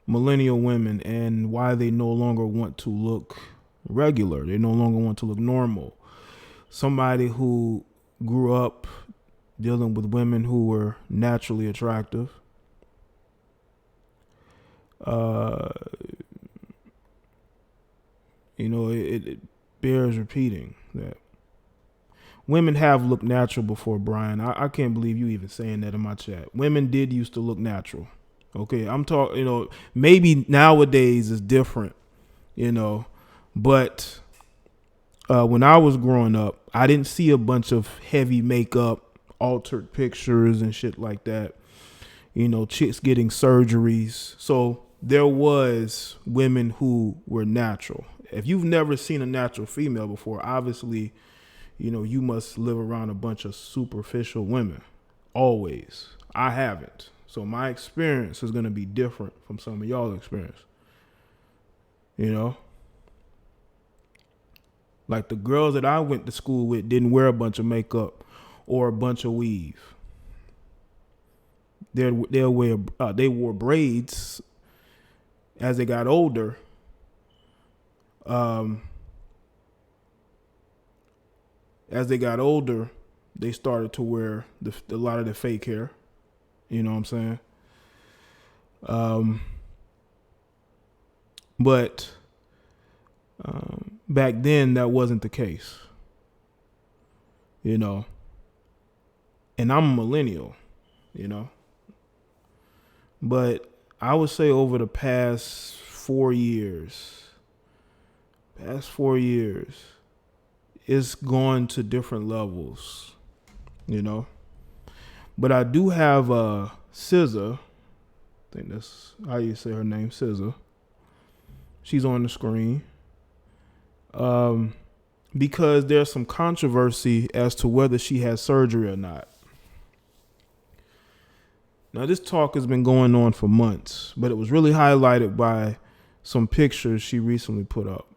millennial women and why they no longer want to look regular. They no longer want to look normal. Somebody who grew up dealing with women who were naturally attractive. It bears repeating that women have looked natural before, Brian. I can't believe you even saying that in my chat. Women did used to look natural. Okay, I'm talking, maybe nowadays is different, but when I was growing up, I didn't see a bunch of heavy makeup, altered pictures and shit like that. Chicks getting surgeries. So there was women who were natural. If you've never seen a natural female before, obviously, you must live around a bunch of superficial women. Always. I haven't. So my experience is going to be different from some of y'all's experience. Like the girls that I went to school with didn't wear a bunch of makeup or a bunch of weave. They wore braids as they got older. As they got older, they started to wear a lot of the fake hair. You know what I'm saying? But back then, that wasn't the case. And I'm a millennial, But I would say over the past 4 years, it's gone to different levels, But I do have SZA. I think that's how you say her name, SZA. She's on the screen. Because there's some controversy as to whether she has surgery or not. Now, this talk has been going on for months, but it was really highlighted by some pictures she recently put up.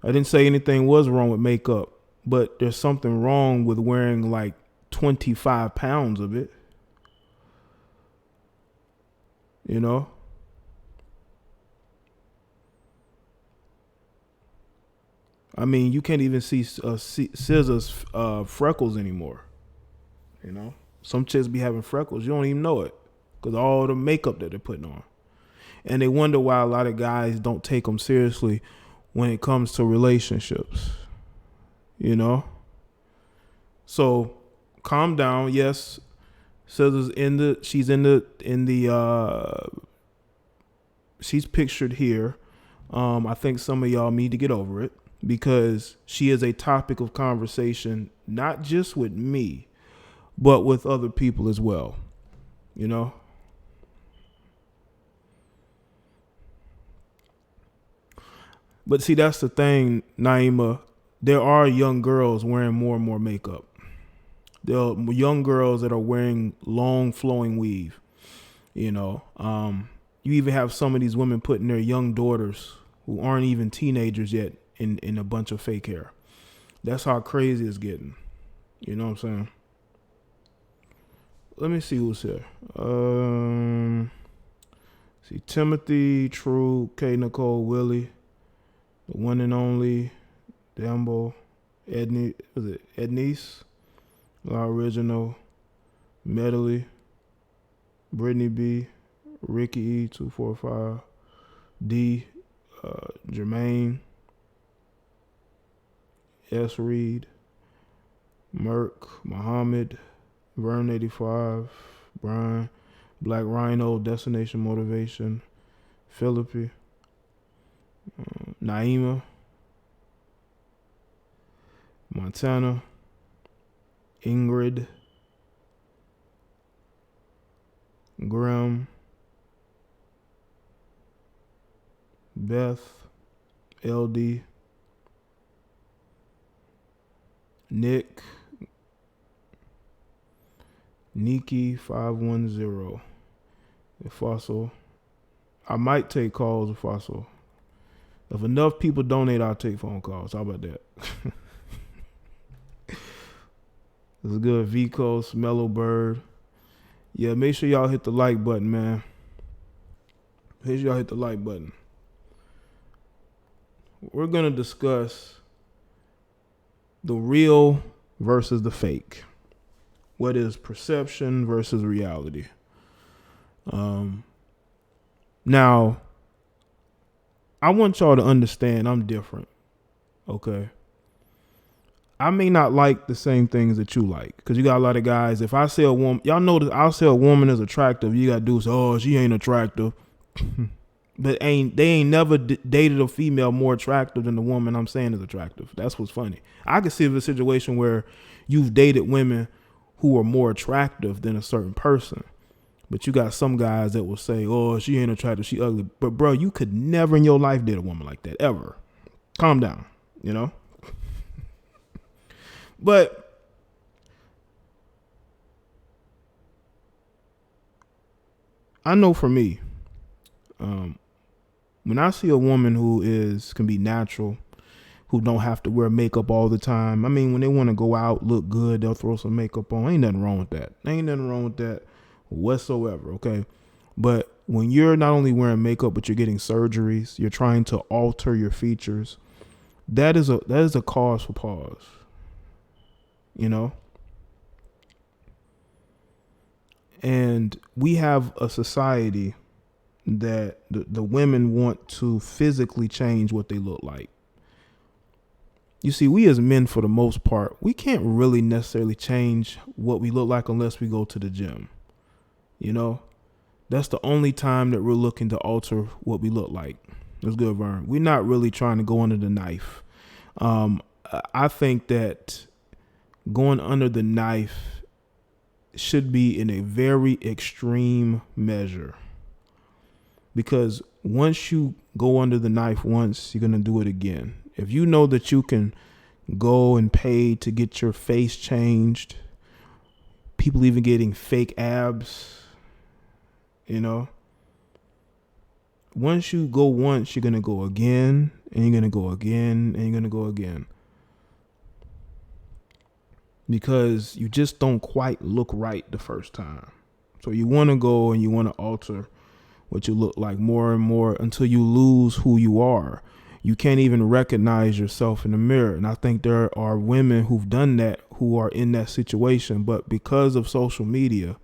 I didn't say anything was wrong with makeup, but there's something wrong with wearing like 25 pounds of it. I mean, you can't even see SZA's freckles anymore. Some chicks be having freckles. You don't even know it because all the makeup that they're putting on. And they wonder why a lot of guys don't take them seriously when it comes to relationships. So calm down. Yes, SZA's she's pictured here. I think some of y'all need to get over it because she is a topic of conversation, not just with me, but with other people as well. But see, that's the thing, Naima. There are young girls wearing more and more makeup. There are young girls that are wearing long flowing weave. You even have some of these women putting their young daughters who aren't even teenagers yet in a bunch of fake hair. That's how crazy it's getting. You know what I'm saying? Let me see who's here. See Timothy, True, K. Nicole, Willie, the one and only, Dambo, Ednice, La Original, Medley, Brittany B, Ricky E 245, D, Jermaine, S. Reed, Merck, Muhammad, Vern 85, Brian, Black Rhino, Destination Motivation, Philippi, Naima, Montana, Ingrid, Graham, Beth, LD, Nick, Nikki 510, Fossil. I might take calls with Fossil. If enough people donate, I'll take phone calls. How about that? This is good. Vicos, Mellow Bird. Yeah, make sure y'all hit the like button, man. Make sure y'all hit the like button. We're going to discuss the real versus the fake. What is perception versus reality? Now, I want y'all to understand I'm different, okay? I may not like the same things that you like, because you got a lot of guys. If I say a woman, y'all know that I'll say a woman is attractive, you got dudes say, oh, she ain't attractive. But they ain't never dated a female more attractive than the woman I'm saying is attractive. That's what's funny. I can see a situation where you've dated women who are more attractive than a certain person. But you got some guys that will say, oh, she ain't attractive, she ugly. But bro, you could never in your life date a woman like that, ever. Calm down, you know? But I know for me, when I see a woman who can be natural, who don't have to wear makeup all the time. I mean, when they want to go out, look good, they'll throw some makeup on. Ain't nothing wrong with that. Ain't nothing wrong with that whatsoever, okay? But when you're not only wearing makeup, but you're getting surgeries, you're trying to alter your features, that is a cause for pause, you know? And we have a society that the women want to physically change what they look like. You see, we as men, for the most part, we can't really necessarily change what we look like unless we go to the gym. You know, that's the only time that we're looking to alter what we look like. That's good, Vern. We're not really trying to go under the knife. I think that going under the knife should be in a very extreme measure. Because once you go under the knife once, you're going to do it again. If you know that you can go and pay to get your face changed, people even getting fake abs, you know, once you go once, you're going to go again, and you're going to go again, and you're going to go again. Because you just don't quite look right the first time. So you want to go and you want to alter what you look like more and more until you lose who you are. You can't even recognize yourself in the mirror. And I think there are women who've done that, who are in that situation. But because of social media,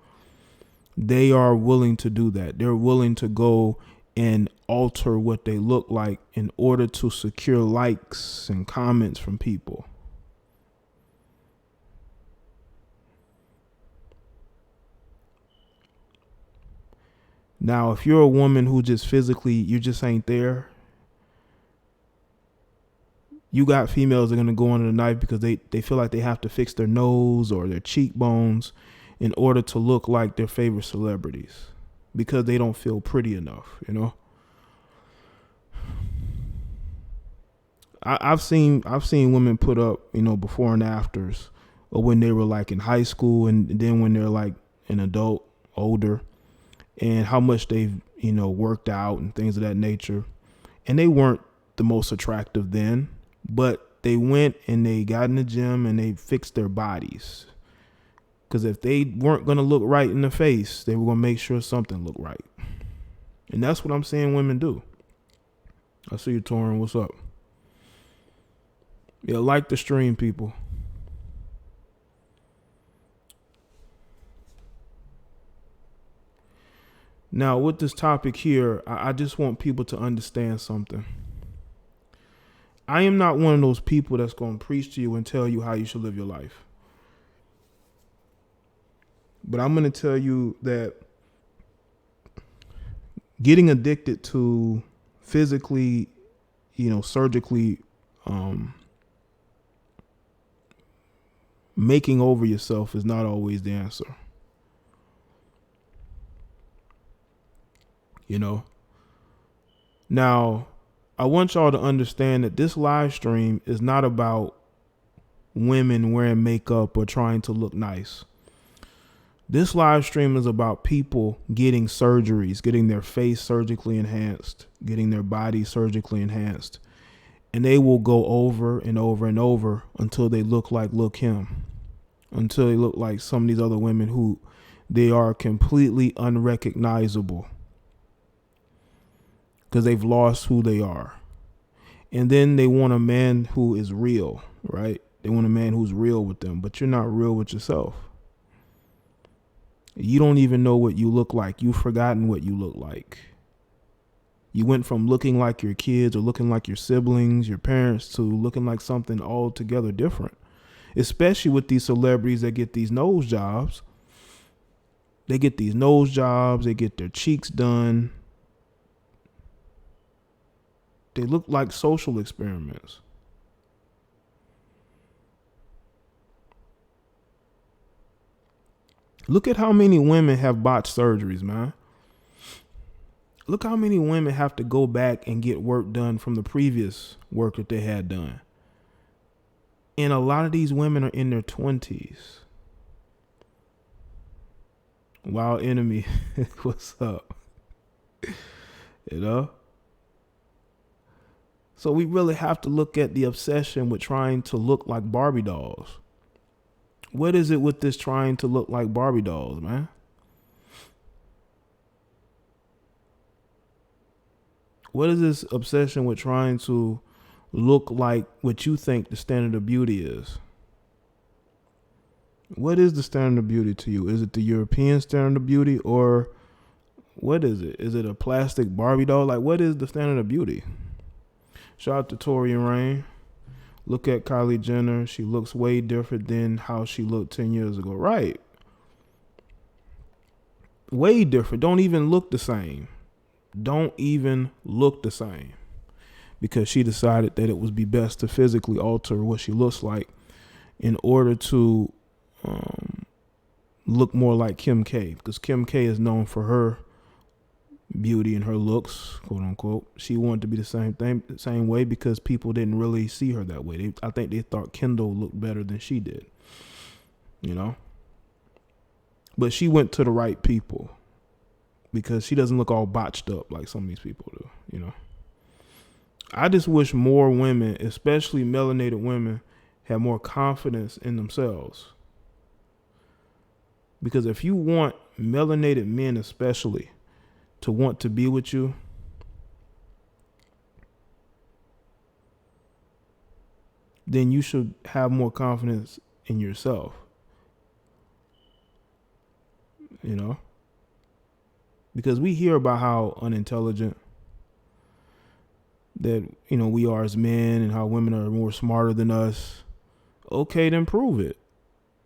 they are willing to do that. They're willing to go and alter what they look like in order to secure likes and comments from people. Now, if you're a woman who just physically, you just ain't there, you got females that are going to go under the knife because they feel like they have to fix their nose or their cheekbones in order to look like their favorite celebrities because they don't feel pretty enough, you know? I've seen women put up, you know, before and afters, or when they were like in high school and then when they're like an adult, older, and how much they've, you know, worked out and things of that nature. And they weren't the most attractive then, but they went and they got in the gym and they fixed their bodies. Because if they weren't going to look right in the face, they were going to make sure something looked right. And that's what I'm seeing women do. I see you, Torin. What's up? Yeah, like the stream, people. Now, with this topic here, I just want people to understand something. I am not one of those people that's going to preach to you and tell you how you should live your life. But I'm going to tell you that getting addicted to physically, you know, surgically making over yourself is not always the answer. You know, now I want y'all to understand that this live stream is not about women wearing makeup or trying to look nice. This live stream is about people getting surgeries, getting their face surgically enhanced, getting their body surgically enhanced. And they will go over and over and over until they look like Lil' Kim, until they look like some of these other women who they are completely unrecognizable because they've lost who they are. And then they want a man who is real, right? They want a man who's real with them, but you're not real with yourself. You don't even know what you look like. You've forgotten what you look like. You went from looking like your kids or looking like your siblings, your parents, to looking like something altogether different. Especially with these celebrities that get these nose jobs. They get these nose jobs. They get their cheeks done. They look like social experiments. Look at how many women have botched surgeries, man. Look how many women have to go back and get work done from the previous work that they had done. And a lot of these women are in their 20s. Wow, enemy, what's up? You know? So we really have to look at the obsession with trying to look like Barbie dolls. What is it with this trying to look like Barbie dolls, man? What is this obsession with trying to look like what you think the standard of beauty is? What is the standard of beauty to you? Is it the European standard of beauty, or what is it? Is it a plastic Barbie doll? Like, what is the standard of beauty? Shout out to Tori and Rain. Look at Kylie Jenner. She looks way different than how she looked 10 years ago. Right. Way different. Don't even look the same. Don't even look the same. Because she decided that it would be best to physically alter what she looks like in order to look more like Kim K. Because Kim K is known for her beauty and her looks, quote unquote. She wanted to be the same way because people didn't really see her that way. I think they thought Kendall looked better than she did, you know. But she went to the right people because she doesn't look all botched up like some of these people do, you know. I just wish more women, especially melanated women, had more confidence in themselves. Because if you want melanated men especially to want to be with you, then you should have more confidence in yourself. You know? Because we hear about how unintelligent that, you know, we are as men and how women are more smarter than us. Okay, then prove it.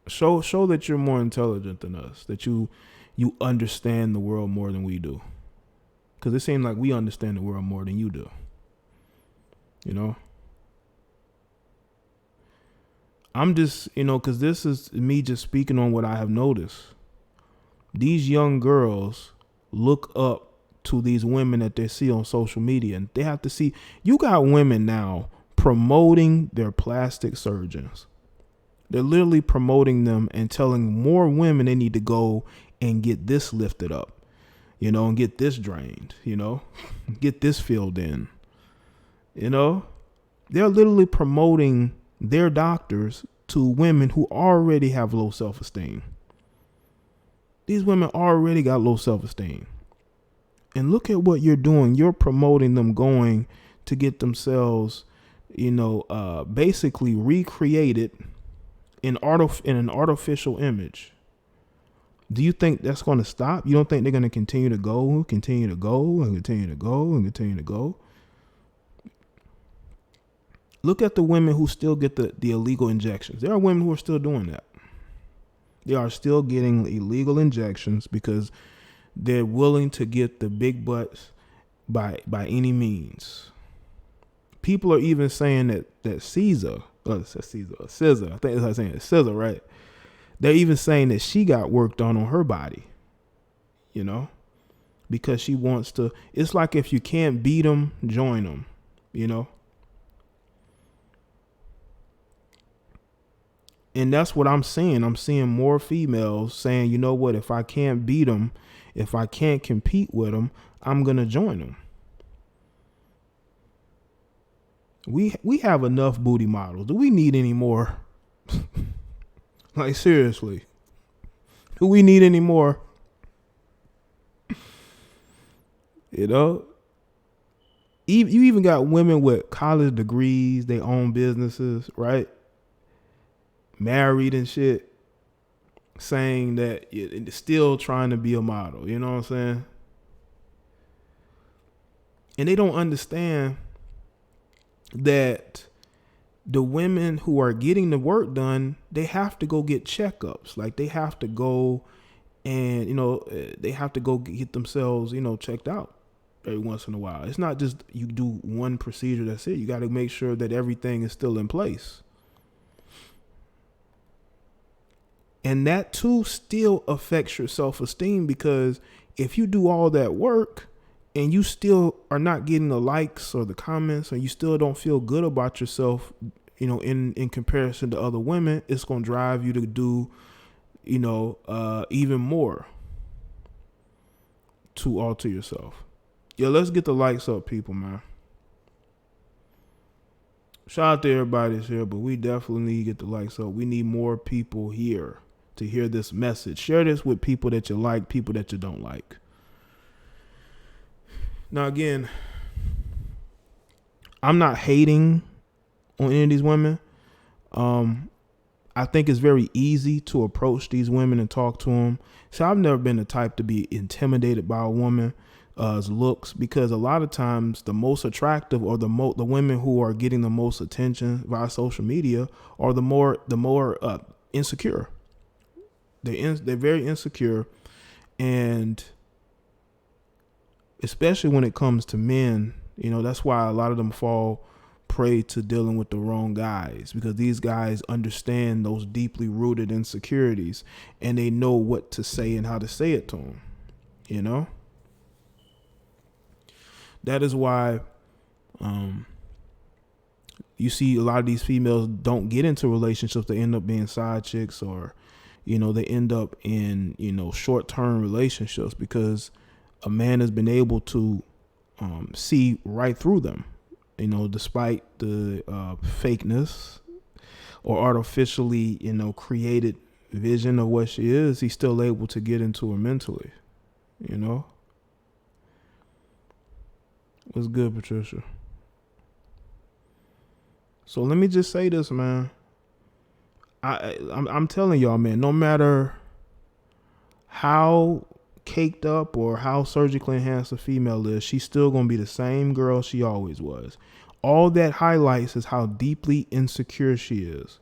Show that you're more intelligent than us, that you understand the world more than we do. Because it seems like we understand the world more than you do. You know? I'm just, you know, because this is me just speaking on what I have noticed. These young girls look up to these women that they see on social media, and they have to see, you got women now promoting their plastic surgeons. They're literally promoting them and telling more women they need to go and get this lifted up, you know, and get this drained, you know, get this filled in, you know. They're literally promoting their doctors to women who already have low self-esteem. These women already got low self-esteem. And look at what you're doing. You're promoting them going to get themselves, you know, basically recreated in an artificial image. Do you think that's going to stop? You don't think they're going to continue to go, and continue to go? Look at the women who still get the illegal injections. There are women who are still doing that. They are still getting illegal injections because they're willing to get the big butts by any means. People are even saying that Scissor, I think that's how I'm saying it, Scissor, right? They're even saying that she got work done on her body, you know, because she wants to. It's like if you can't beat them, join them, you know. And that's what I'm seeing. I'm seeing more females saying, you know what, if I can't beat them, if I can't compete with them, I'm going to join them. We have enough booty models. Do we need any more? Like, seriously. Who we need anymore? You know, you even got women with college degrees, they own businesses, right? Married and shit, saying that it's still trying to be a model. You know what I'm saying? And they don't understand that the women who are getting the work done, they have to go get checkups. Like they have to go and, they have to go get themselves, checked out every once in a while. It's not just you do one procedure, that's it. You got to make sure that everything is still in place. And that too still affects your self-esteem, because if you do all that work and you still are not getting the likes or the comments, and you still don't feel good about yourself, in comparison to other women, it's going to drive you to do, even more to alter yourself. Yeah, let's get the likes up, people, man. Shout out to everybody that's here, but we definitely need to get the likes up. We need more people here to hear this message. Share this with people that you like, people that you don't like. Now, again, I'm not hating on any of these women. I think it's very easy to approach these women and talk to them. So I've never been the type to be intimidated by a woman's looks, because a lot of times the most attractive, or the women who are getting the most attention via social media are the more insecure. They're very insecure, and especially when it comes to men, that's why a lot of them fall prey to dealing with the wrong guys, because these guys understand those deeply rooted insecurities, and they know what to say and how to say it to them. That is why you see a lot of these females don't get into relationships. They end up being side chicks, or they end up in short-term relationships, because a man has been able to see right through them, despite the fakeness or artificially created vision of what she is. He's still able to get into her mentally. What's good, Patricia? So let me just say this, man. I'm telling y'all, man, no matter how caked up or how surgically enhanced a female is, she's still going to be the same girl she always was. All that highlights is how deeply insecure she is.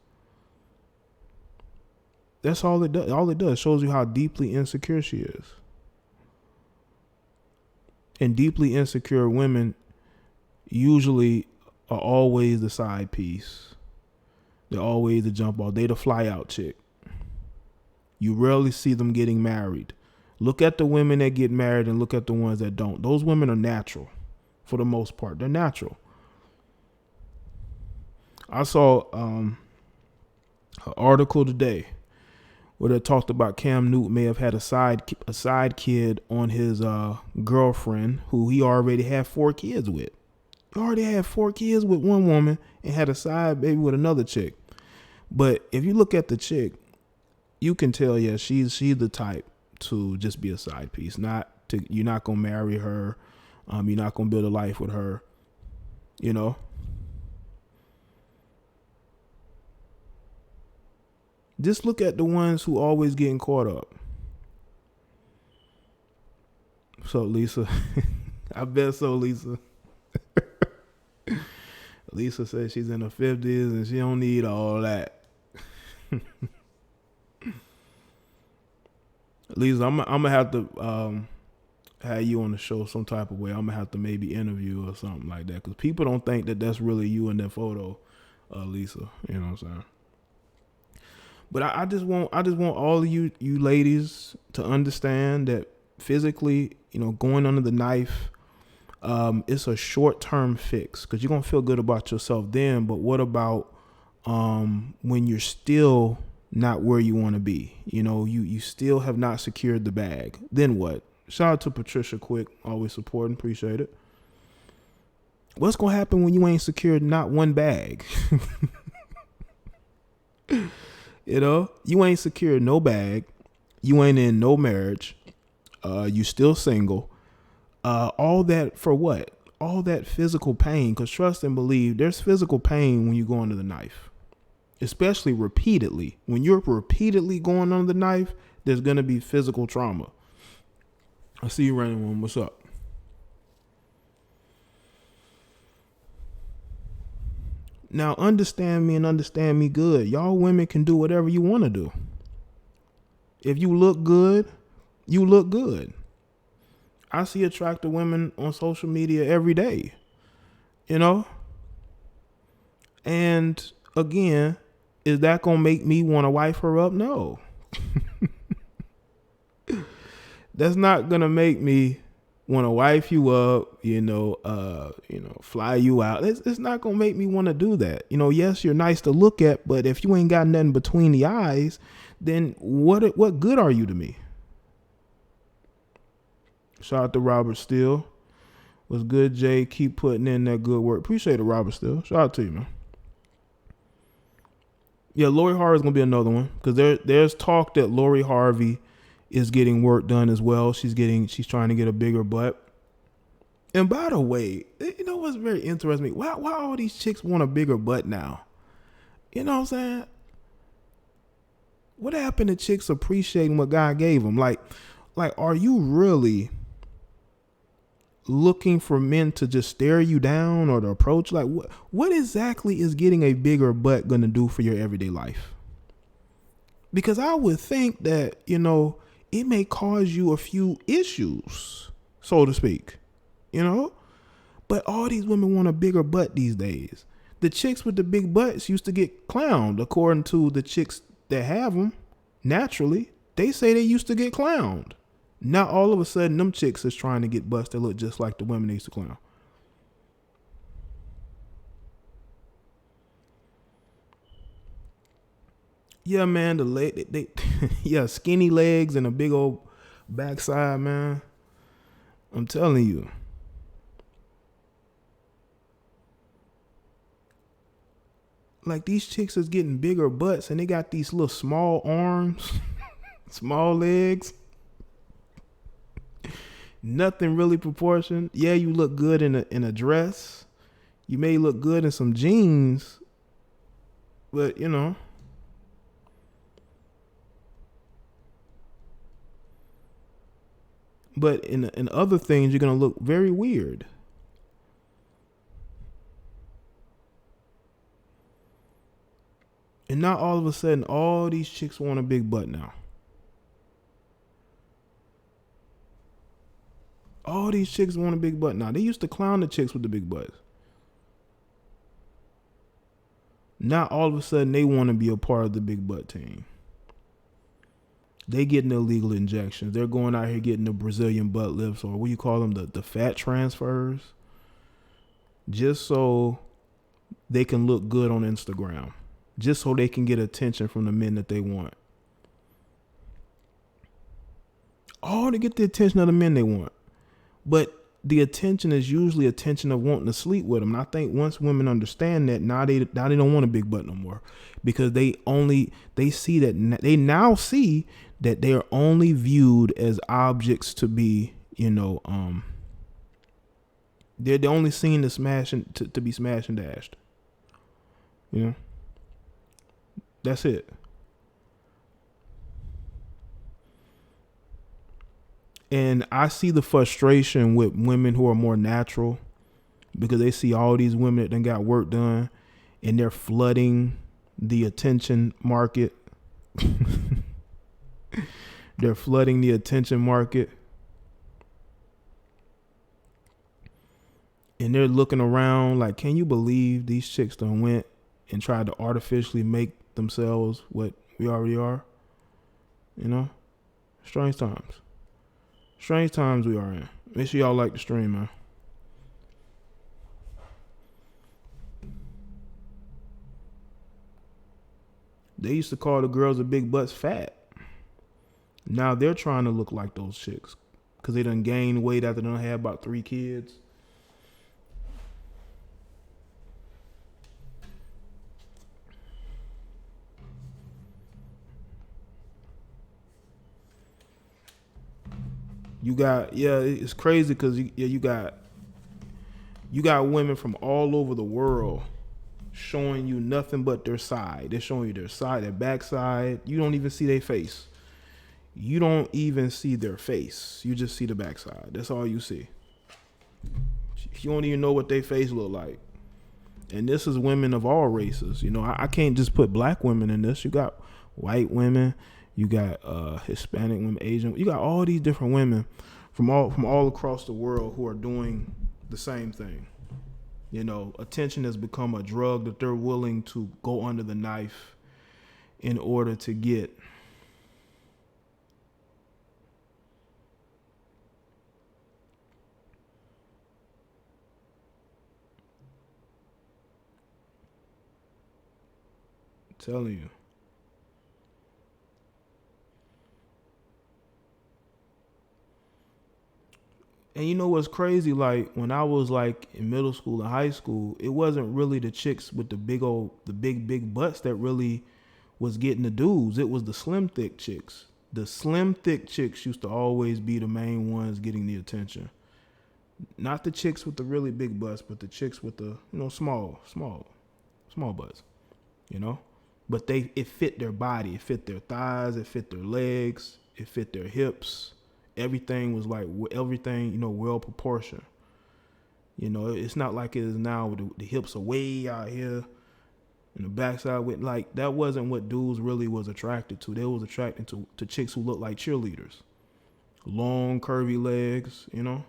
That's all it does. All it does shows you how deeply insecure she is. And deeply insecure women usually are always the side piece. They're always the jump ball. They the fly out chick. You rarely see them getting married. Look at the women that get married and look at the ones that don't. Those women are natural for the most part. They're natural. I saw an article today where they talked about Cam Newton may have had a side kid on his girlfriend who he already had 4 kids with. He already had 4 kids with one woman and had a side baby with another chick. But if you look at the chick, you can tell, yeah, she's the type to just be a side piece. You're not gonna marry her. You're not gonna build a life with her. Just look at the ones who always getting caught up. So Lisa, I bet so, Lisa. Lisa says she's in her 50s and she don't need all that. Lisa, I'm gonna have to have you on the show some type of way. I'm gonna have to maybe interview or something like that, because people don't think that that's really you in that photo, Lisa. You know what I'm saying? But I just want all of you ladies to understand that physically, going under the knife, it's a short-term fix, because you're gonna feel good about yourself then. But what about when you're still not where you want to be? You still have not secured the bag. Then what? Shout out to Patricia Quick, always supporting, appreciate it. What's gonna happen when you ain't secured not one bag? You ain't secured no bag. You ain't in no marriage. You still single. All that for what? All that physical pain. Because trust and believe, there's physical pain when you go under the knife. Especially repeatedly. When you're repeatedly going under the knife, there's going to be physical trauma. I see you running one. What's up? Now understand me and understand me good. Y'all women can do whatever you want to do. If you look good, you look good. I see attractive women on social media every day, you know? And again, is that going to make me want to wife her up? No. That's not going to make me want to wife you up, fly you out. It's not going to make me want to do that. Yes, you're nice to look at, but if you ain't got nothing between the eyes, then what good are you to me? Shout out to Robert Steele. What's good, Jay? Keep putting in that good work. Appreciate it, Robert Steele. Shout out to you, man. Yeah, Lori Harvey is going to be another one because there's talk that Lori Harvey is getting work done as well. She's trying to get a bigger butt. And by the way, you know what's very interesting? Why all these chicks want a bigger butt now? You know what I'm saying? What happened to chicks appreciating what God gave them? Like, are you really looking for men to just stare you down or to approach? Like, what exactly is getting a bigger butt going to do for your everyday life? Because I would think that, it may cause you a few issues, so to speak, but all these women want a bigger butt these days. The chicks with the big butts used to get clowned, according to the chicks that have them naturally. They say they used to get clowned. Now all of a sudden them chicks is trying to get butts that look just like the women they used to clown. Yeah, man, the leg, they yeah, skinny legs and a big old backside, man. I'm telling you. Like, these chicks is getting bigger butts and they got these little small arms, small legs. Nothing really proportioned. Yeah, you look good in a dress. You may look good in some jeans, but but in other things you're gonna look very weird. And now all of a sudden all these chicks want a big butt now. All these chicks want a big butt now. They used to clown the chicks with the big butts. Now all of a sudden they want to be a part of the big butt team. They getting illegal injections. They're going out here getting the Brazilian butt lifts, or what you call them, the fat transfers, just so they can look good on Instagram, just so they can get attention from the men that they want. All to get the attention of the men they want. But the attention is usually attention of wanting to sleep with them. And I think once women understand that, now they don't want a big butt no more, because they see that they now see that they are only viewed as objects to be, they're only seen to to be smashed and dashed. That's it. And I see the frustration with women who are more natural, because they see all these women that done got work done and they're flooding the attention market. They're flooding the attention market. And they're looking around like, can you believe these chicks done went and tried to artificially make themselves what we already are? Strange times. Strange times we are in. Make sure y'all like the stream, man. They used to call the girls with big butts fat. Now they're trying to look like those chicks because they done gained weight after they done had about 3 kids. You got it's crazy because you got women from all over the world showing you nothing but their side. They're showing you their side, their backside. You don't even see their face. You don't even see their face. You just see the backside. That's all you see. You don't even know what their face look like. And this is women of all races. You know, I can't just put black women in this. You got white women. You got Hispanic women, Asian. You got all these different women from all across the world who are doing the same thing. You know, attention has become a drug that they're willing to go under the knife in order to get. I'm telling you. And you know what's crazy? Like when I was like in middle school and high school, it wasn't really the chicks with the big butts that really was getting the dudes. It was the slim thick chicks. The slim thick chicks used to always be the main ones getting the attention. Not the chicks with the really big butts, but the chicks with the small butts. You know, but it fit their body, it fit their thighs, it fit their legs, it fit their hips. Everything was like well proportioned. You know, it's not like it is now with the hips are way out here and the backside with like that wasn't what dudes really was attracted to. They was attracted to chicks who looked like cheerleaders. Long, curvy legs, you know.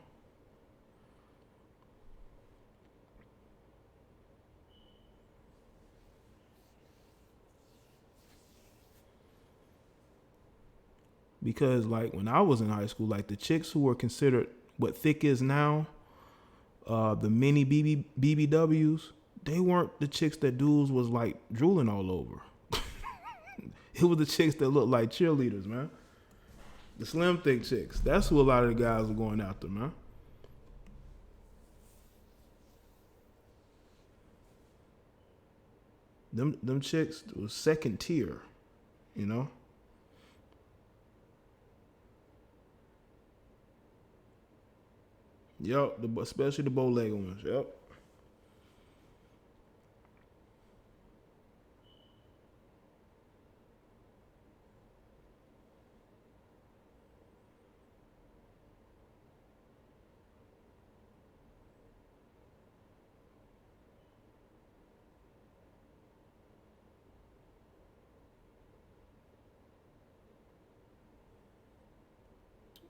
Because like when I was in high school, like the chicks who were considered what thick is now, the mini BBWs, they weren't the chicks that dudes was like drooling all over. It was the chicks that looked like cheerleaders, man. The slim thick chicks. That's who a lot of the guys were going after, man. Them chicks was second tier, you know. Yep, especially the bow leg ones. Yep.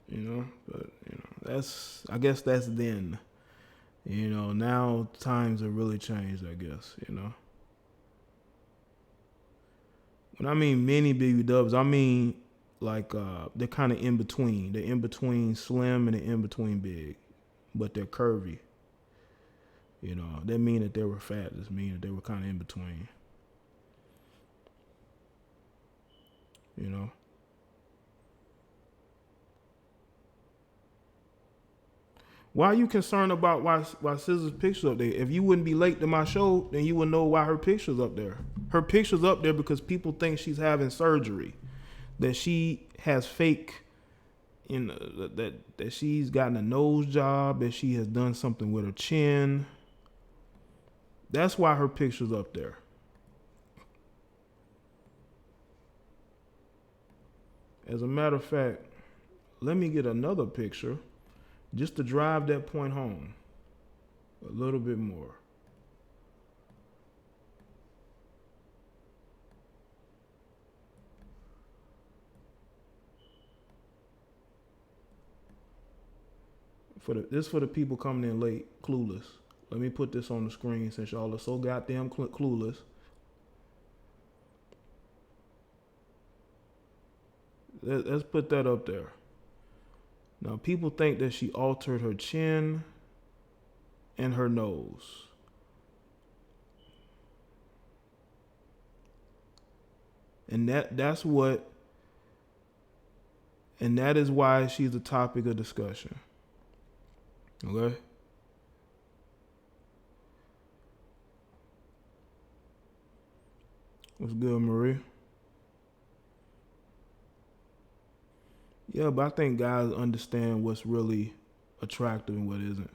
You know, but I guess that's then. You know, now times have really changed, I guess, you know. When I mean mini baby dubs, I mean like they're kind of in between. They're in between slim and they're in between big, but they're curvy. You know, that mean that they were fat. Just mean that they were kind of in between. You know. Why are you concerned about why Scissors pictures up there? If you wouldn't be late to my show, then you would know why her picture's up there. Her picture's up there because people think she's having surgery, that she has fake, that she's gotten a nose job, that she has done something with her chin. That's why her picture's up there. As a matter of fact, let me get another picture just to drive that point home a little bit more. This for the people coming in late, clueless. Let me put this on the screen since y'all are so goddamn clueless. Let's put that up there. Now, people think that she altered her chin and her nose. And that is why she's a topic of discussion. Okay? What's good, Marie? Yeah, but I think guys understand what's really attractive and what isn't.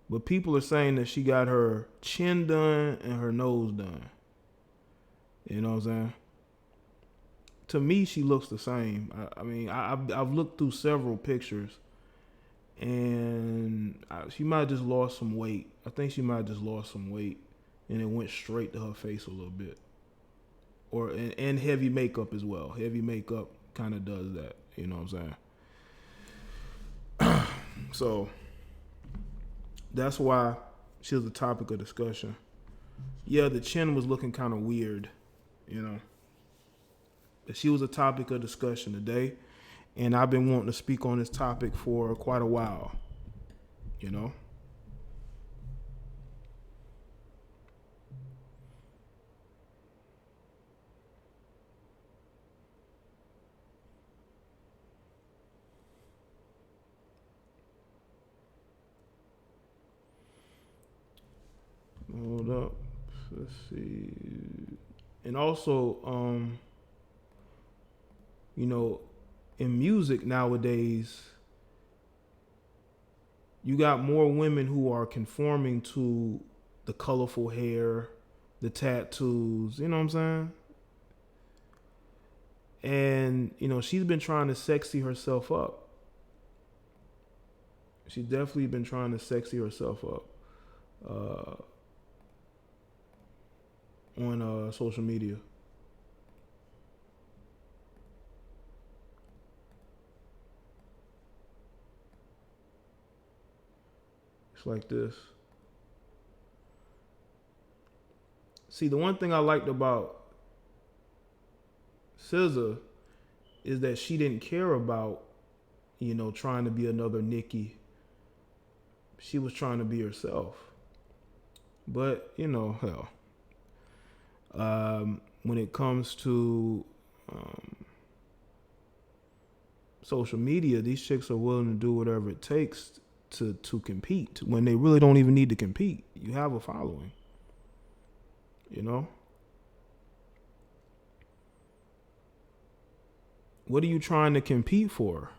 But people are saying that she got her chin done and her nose done. You know what I'm saying? To me, she looks the same. I've looked through several pictures, and she might have just lost some weight. I think she might have just lost some weight, and it went straight to her face a little bit. And heavy makeup as well. Heavy makeup kind of does that. You know what I'm saying? So that's why she was the topic of discussion. Yeah, the chin was looking kind of weird, you know. But she was a topic of discussion today, and I've been wanting to speak on this topic for quite a while, you know. Hold up. Let's see. And also, you know, in music nowadays, you got more women who are conforming to the colorful hair, the tattoos, you know what I'm saying? And, you know, she's been trying to sexy herself up. She's definitely been trying to sexy herself up on social media. It's like this. See, the one thing I liked about SZA is that she didn't care about, you know, trying to be another Nicki. She was trying to be herself. But, you know, hell. When it comes to social media, these chicks are willing to do whatever it takes to compete when they really don't even need to compete. You have a following, you know? What are you trying to compete for?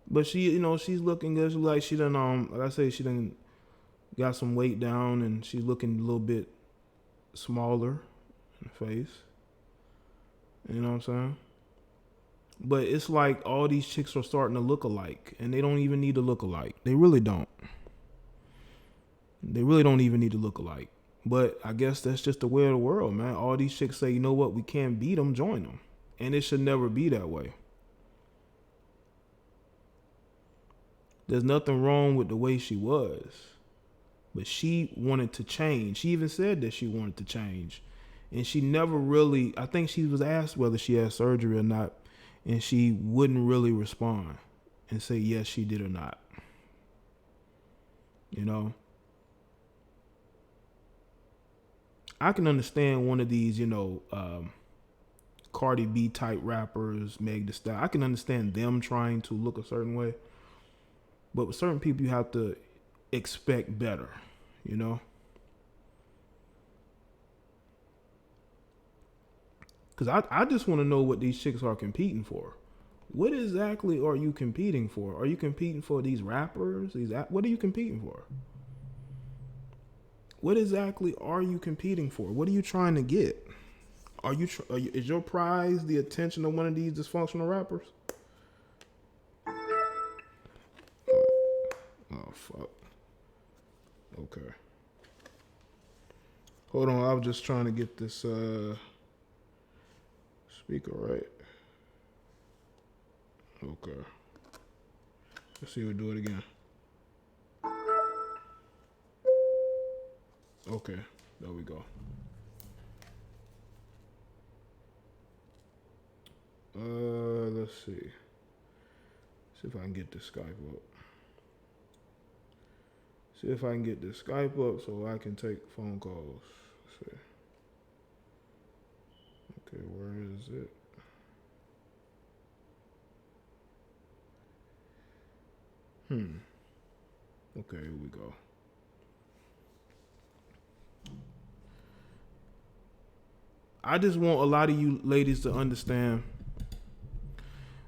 But she, you know, she's looking good. Like she done, like I say, she done got some weight down, and she's looking a little bit smaller in the face. You know what I'm saying? But it's like all these chicks are starting to look alike, and they don't even need to look alike. They really don't. They really don't even need to look alike. But I guess that's just the way of the world, man. All these chicks say, you know what, we can't beat them, join them. And it should never be that way. There's nothing wrong with the way she was. But she wanted to change. She even said that she wanted to change. And she never really, I think she was asked whether she had surgery or not, and she wouldn't really respond and say yes, she did or not. You know? I can understand one of these, you know, Cardi B type rappers, Meg Thee Stallion. I can understand them trying to look a certain way. But with certain people, you have to expect better, you know? Because I just want to know what these chicks are competing for. What exactly are you competing for? Are you competing for these rappers? What are you competing for? What exactly are you competing for? What are you trying to get? Is your prize the attention of one of these dysfunctional rappers? Oh, fuck. Okay. Hold on, I was just trying to get this speaker right. Okay. Let's see if we do it again. Okay, there we go. Let's see. See if I can get this Skype up. See if I can get this Skype up so I can take phone calls. Let's see. Okay, where is it? Okay, here we go. I just want a lot of you ladies to understand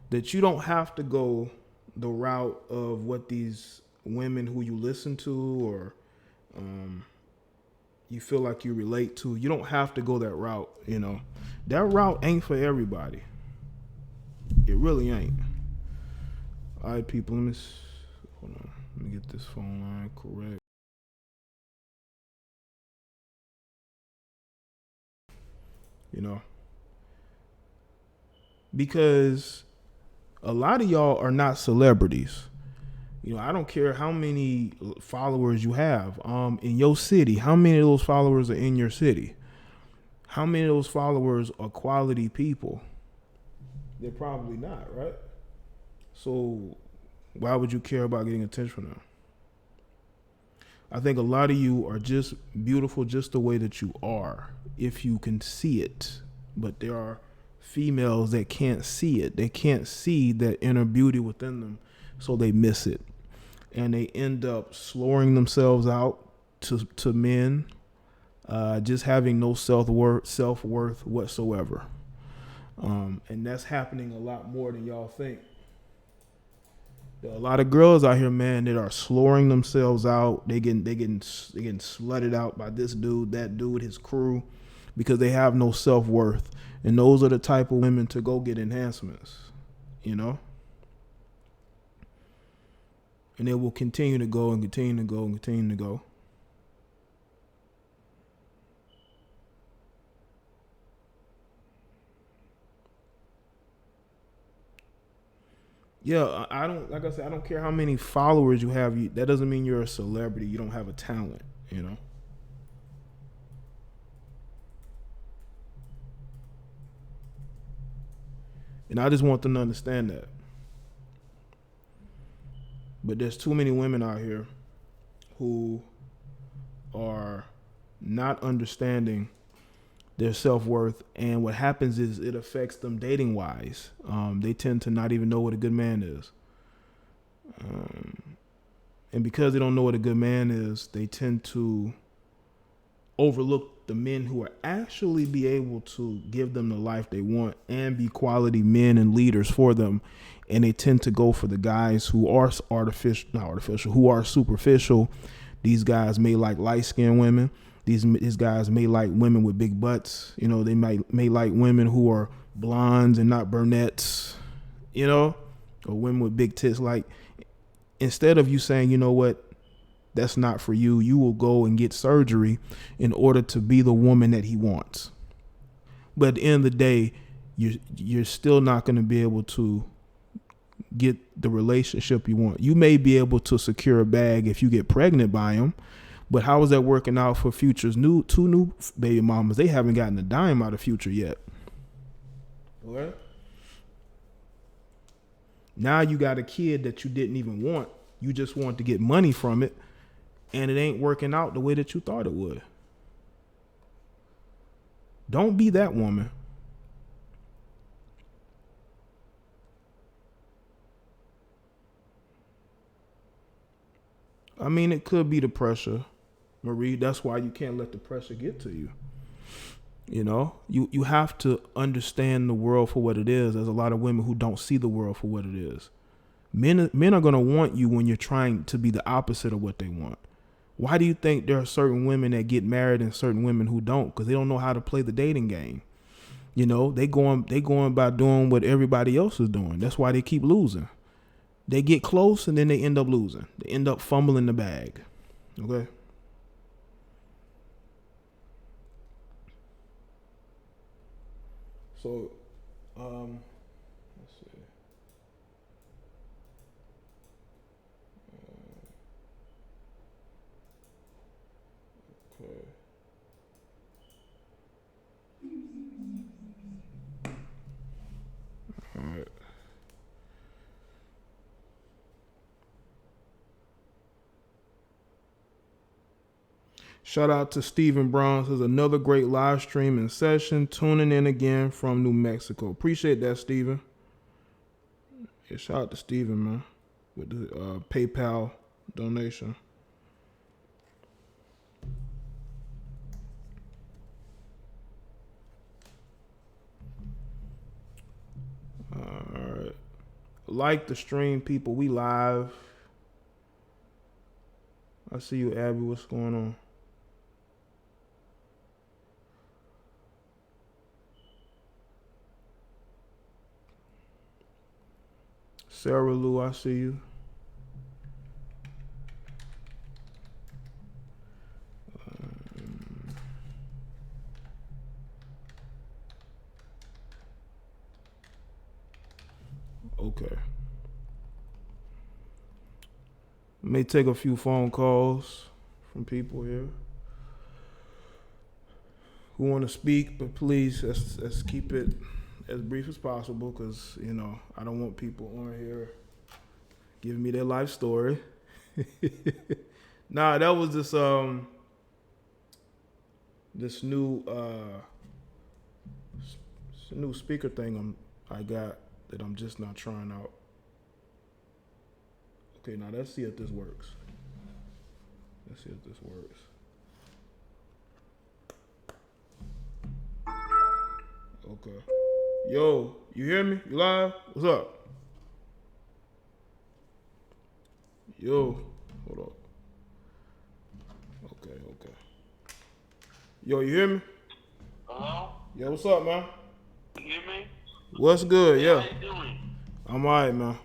that you don't have to go the route of what these women who you listen to or you feel like you relate to. You don't have to go that route. That route ain't for everybody. It really ain't. All right, people. Hold on. Let me get this phone line correct. Because a lot of y'all are not celebrities. I don't care how many followers you have in your city. How many of those followers are in your city? How many of those followers are quality people? They're probably not, right? So why would you care about getting attention from them? I think a lot of you are just beautiful just the way that you are, if you can see it. But there are females that can't see it. They can't see that inner beauty within them, so they miss it. And they end up slowing themselves out to men, just having no self-worth whatsoever. And that's happening a lot more than y'all think. There are a lot of girls out here, man, that are slowing themselves out. They getting slutted out by this dude, that dude, his crew, because they have no self-worth. And those are the type of women to go get enhancements, And they will continue to go and continue to go and continue to go. Yeah, I don't, like I said, I don't care how many followers you have. That doesn't mean you're a celebrity. You don't have a talent, And I just want them to understand that. But there's too many women out here who are not understanding their self-worth, and what happens is it affects them dating wise. They tend to not even know what a good man is, and because they don't know what a good man is, they tend to overlook the men who are actually be able to give them the life they want and be quality men and leaders for them. And they tend to go for the guys who are who are superficial. These guys may like light-skinned women. These guys may like women with big butts. They may like women who are blondes and not brunettes, or women with big tits. Like, instead of you saying, you know what, that's not for you, you will go and get surgery in order to be the woman that he wants. But at the end of the day, you're still not going to be able to get the relationship you want. You may be able to secure a bag if you get pregnant by him, but how is that working out for Future's two new baby mamas? They haven't gotten a dime out of Future yet. Okay. Now you got a kid that you didn't even want. You just want to get money from it, and it ain't working out the way that you thought it would. Don't be that woman. I mean, it could be the pressure, Marie. That's why you can't let the pressure get to you. You have to understand the world for what it is. There's a lot of women who don't see the world for what it is. Men are going to want you when you're trying to be the opposite of what they want. Why do you think there are certain women that get married and certain women who don't? Because they don't know how to play the dating game. They going by doing what everybody else is doing. That's why they keep losing. They get close and then they end up losing. They end up fumbling the bag. Okay. So, let's see. Okay. All right. Shout out to Stephen Brown. Says another great live streaming session. Tuning in again from New Mexico. Appreciate that, Stephen. Yeah, shout out to Stephen, man, with the PayPal donation. like the stream, people. We live. I see you, Abby. What's going on? Sarah Lou, I see you. Okay. May take a few phone calls from people here who want to speak, but please, let's keep it as brief as possible, because, you know, I don't want people on here giving me their life story. Nah, that was this new speaker thing I got that I'm just not trying out. Okay, now let's see if this works. Let's see if this works. Okay. Yo, you hear me? You live? What's up? Yo, hold up. Okay. Yo, you hear me? Hello? Yo, what's up, man? You hear me? What's good? Yeah. How you doing? I'm alright, man.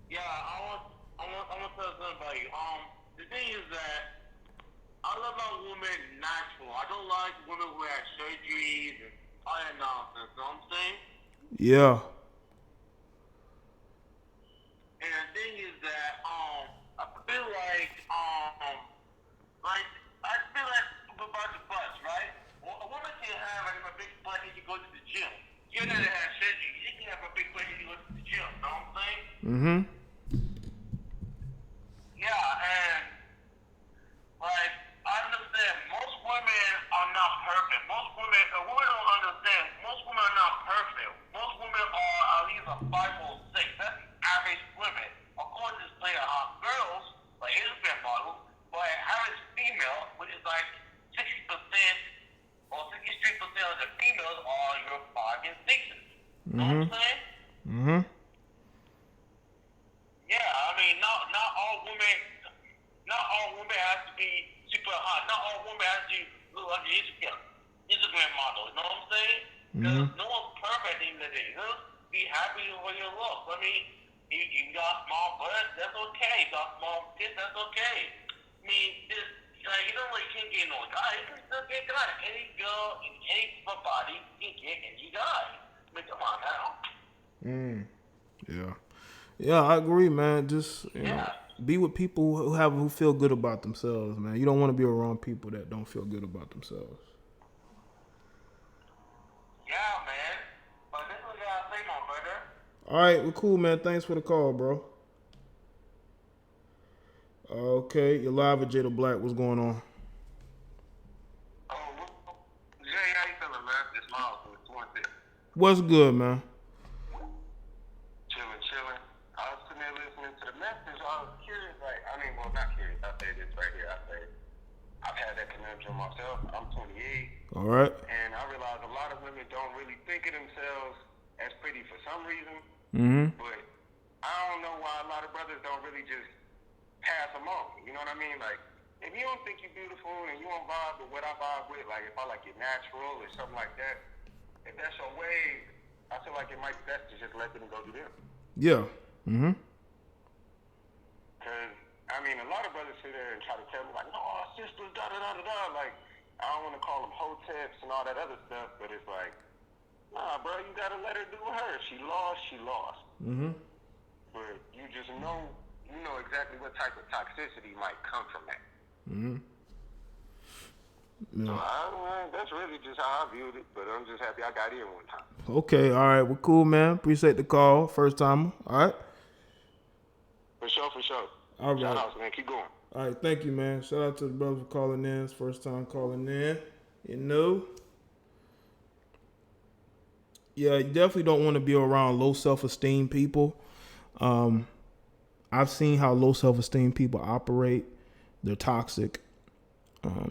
Yeah, I want to tell something about you. The thing is that I love my women natural. I don't like women who have surgeries and all that nonsense. You know what I'm saying? Yeah. And the thing is that I feel like I feel like about the butts, right? Well, a woman can have like a big butt and you go to the gym. You're not gonna have surgery. You can have a big butt and you go to the gym. You know what I'm saying? Mm-hmm. Yeah, and like I understand most women are not perfect. Most women don't understand. Most women are not perfect. Most women are at least a 5 or 6. That's the average women. Of course, there's plenty of hot girls, like Instagram models, but average female, which is like 60% or 63% of the females are your 5 and 6s. You know what I'm saying? Mm-hmm. Yeah, I mean, not all women have to be super hot. Not all women have to look like an Instagram model. You know what I'm saying? Because no one's perfect in the day. Just be happy with your look. I mean, you got small butts, that's okay. You got small tits, that's okay. I mean, just you don't really can't get no guy. You can still get guy. Any girl in any body can get any guy. I mean, come on now. Yeah. Yeah, I agree, man. Just you know, be with people who feel good about themselves, man. You don't want to be around people that don't feel good about themselves. Yeah, man. But this is what I gotta say, my brother. All right, well, cool, man. Thanks for the call, bro. Okay, you're live with Jada Black. What's going on? Oh, Jay, how you feeling, man? It's Miles from 26. What's good, man? Chilling. I was sitting there listening to the message. I was curious, well, not curious. I'll say this right here. I've had that conundrum myself. I'm 28. All right. And I realize a lot of women don't really think of themselves as pretty for some reason. Mm-hmm. But I don't know why a lot of brothers don't really just pass them on. You know what I mean? Like, if you don't think you're beautiful and you don't vibe with what I vibe with, like if I like it natural or something like that, if that's your way, I feel like it might be best to just let them go do them. Yeah. Mm-hmm. Because, I mean, a lot of brothers sit there and try to tell me, like, no, our sisters, da-da-da-da-da. Like, I don't want to call them hoteps and all that other stuff, but it's like, nah, bro, you got to let her do her. She lost. Mm-hmm. But you just know, you know exactly what type of toxicity might come from that. Mm-hmm. Yeah. So, that's really just how I viewed it, but I'm just happy I got in one time. Okay, all right. Well, cool, man. Appreciate the call. First time. All right. For sure. All right. Shout out, man. Keep going. All right, thank you, man. Shout out to the brother for calling in. It's first time calling in. You know? Yeah, you definitely don't want to be around low self-esteem people. I've seen how low self-esteem people operate. They're toxic.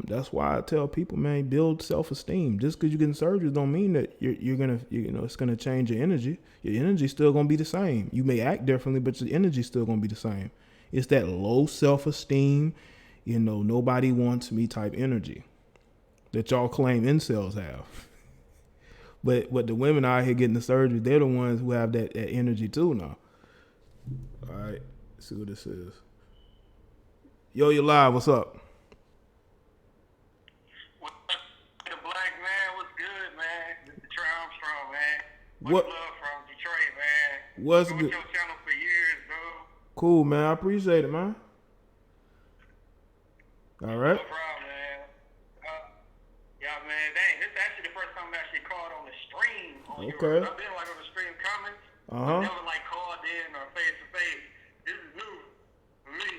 That's why I tell people, man, build self-esteem. Just because you're getting surgery don't mean that you're gonna, it's gonna change your energy. Your energy's still gonna be the same. You may act differently, but your energy's still gonna be the same. It's that low self-esteem, nobody wants me type energy that y'all claim incels have. But the women out here getting the surgery, they're the ones who have that energy too now. All right, let's see what this is. Yo, you're live. What's up? What's up, the black man? What's good, man? This is Trey Armstrong, man. What? Much love from Detroit, man. What's Been good? with your channel for years, bro. Cool, man. I appreciate it, man. All right. No problem, man. Yeah, man. Dang, this is actually the first time I actually called on the stream. Okay. I've been like on the stream comments. Uh-huh. Never like called in or face to face. This is new for me.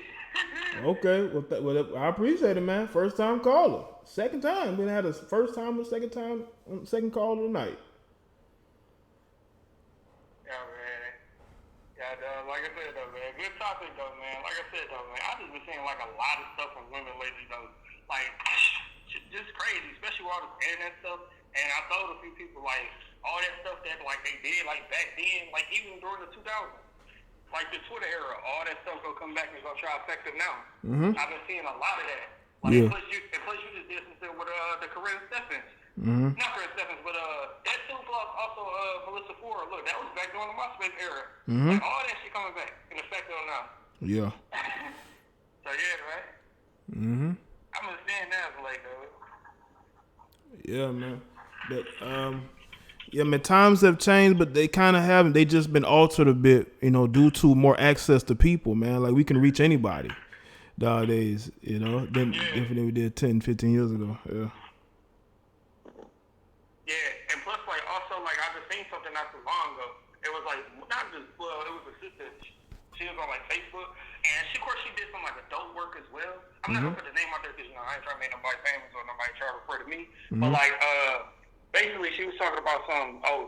Okay. Well, I appreciate it, man. First time caller. Second time. We had a first time and second time, second call of the night. Yeah, man. Yeah, like I said, though, man. Good topic, though, man. Like I said, though, man. I just been seeing like a lot of stuff from women lately, though. Like, just crazy, especially with all this internet stuff. And I told a few people, like, all that stuff that, like, they did, like, back then, like, even during the 2000s. Like, the Twitter era, all that stuff gonna come back and gonna try to affect them now. Mm-hmm. I've been seeing a lot of that. Like, Yeah. plus you just did something with the Corinne Stephens. Mm-hmm. Not Corinne Stephens, but that too, plus also Melissa Ford. Look, that was back during the MySpace era. Mm-hmm. Like, all that shit coming back and affecting them now. Yeah. So, yeah, right? Mm-hmm. I'm just saying that, like, though. Yeah, man. But yeah, man, times have changed, but they kind of haven't. They just been altered a bit, due to more access to people, man. Like, we can reach anybody nowadays, than we did 10, 15 years ago. Yeah. Yeah, and plus, like, also, like, I just seen something not too long ago. It was, like, not just, well, it was a sister. She was on, like, Facebook, and of course, she did some, like, adult work as well. I'm not gonna put the name out there because, I ain't trying to make nobody famous or nobody try to refer to me. But, like, basically, she was talking about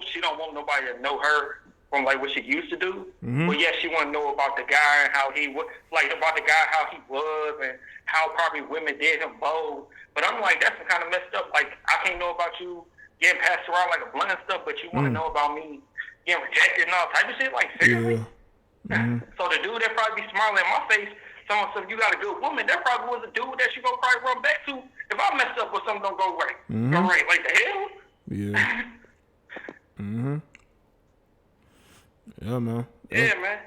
she don't want nobody to know her from, like, what she used to do. But, yeah, she want to know about the guy and how he was, like, about the guy, how he was and how probably women did him bold. But I'm like, that's kind of messed up. Like, I can't know about you getting passed around like a blunt and stuff, but you want to know about me getting rejected and all type of shit? Like, seriously? Yeah. Mm-hmm. So the dude that probably be smiling in my face, telling some you got a good woman, that probably was a dude that you gonna probably run back to if I mess up or something don't go right. Go right, like the hell? Yeah. Mm-hmm. Yeah, man. Yeah, man.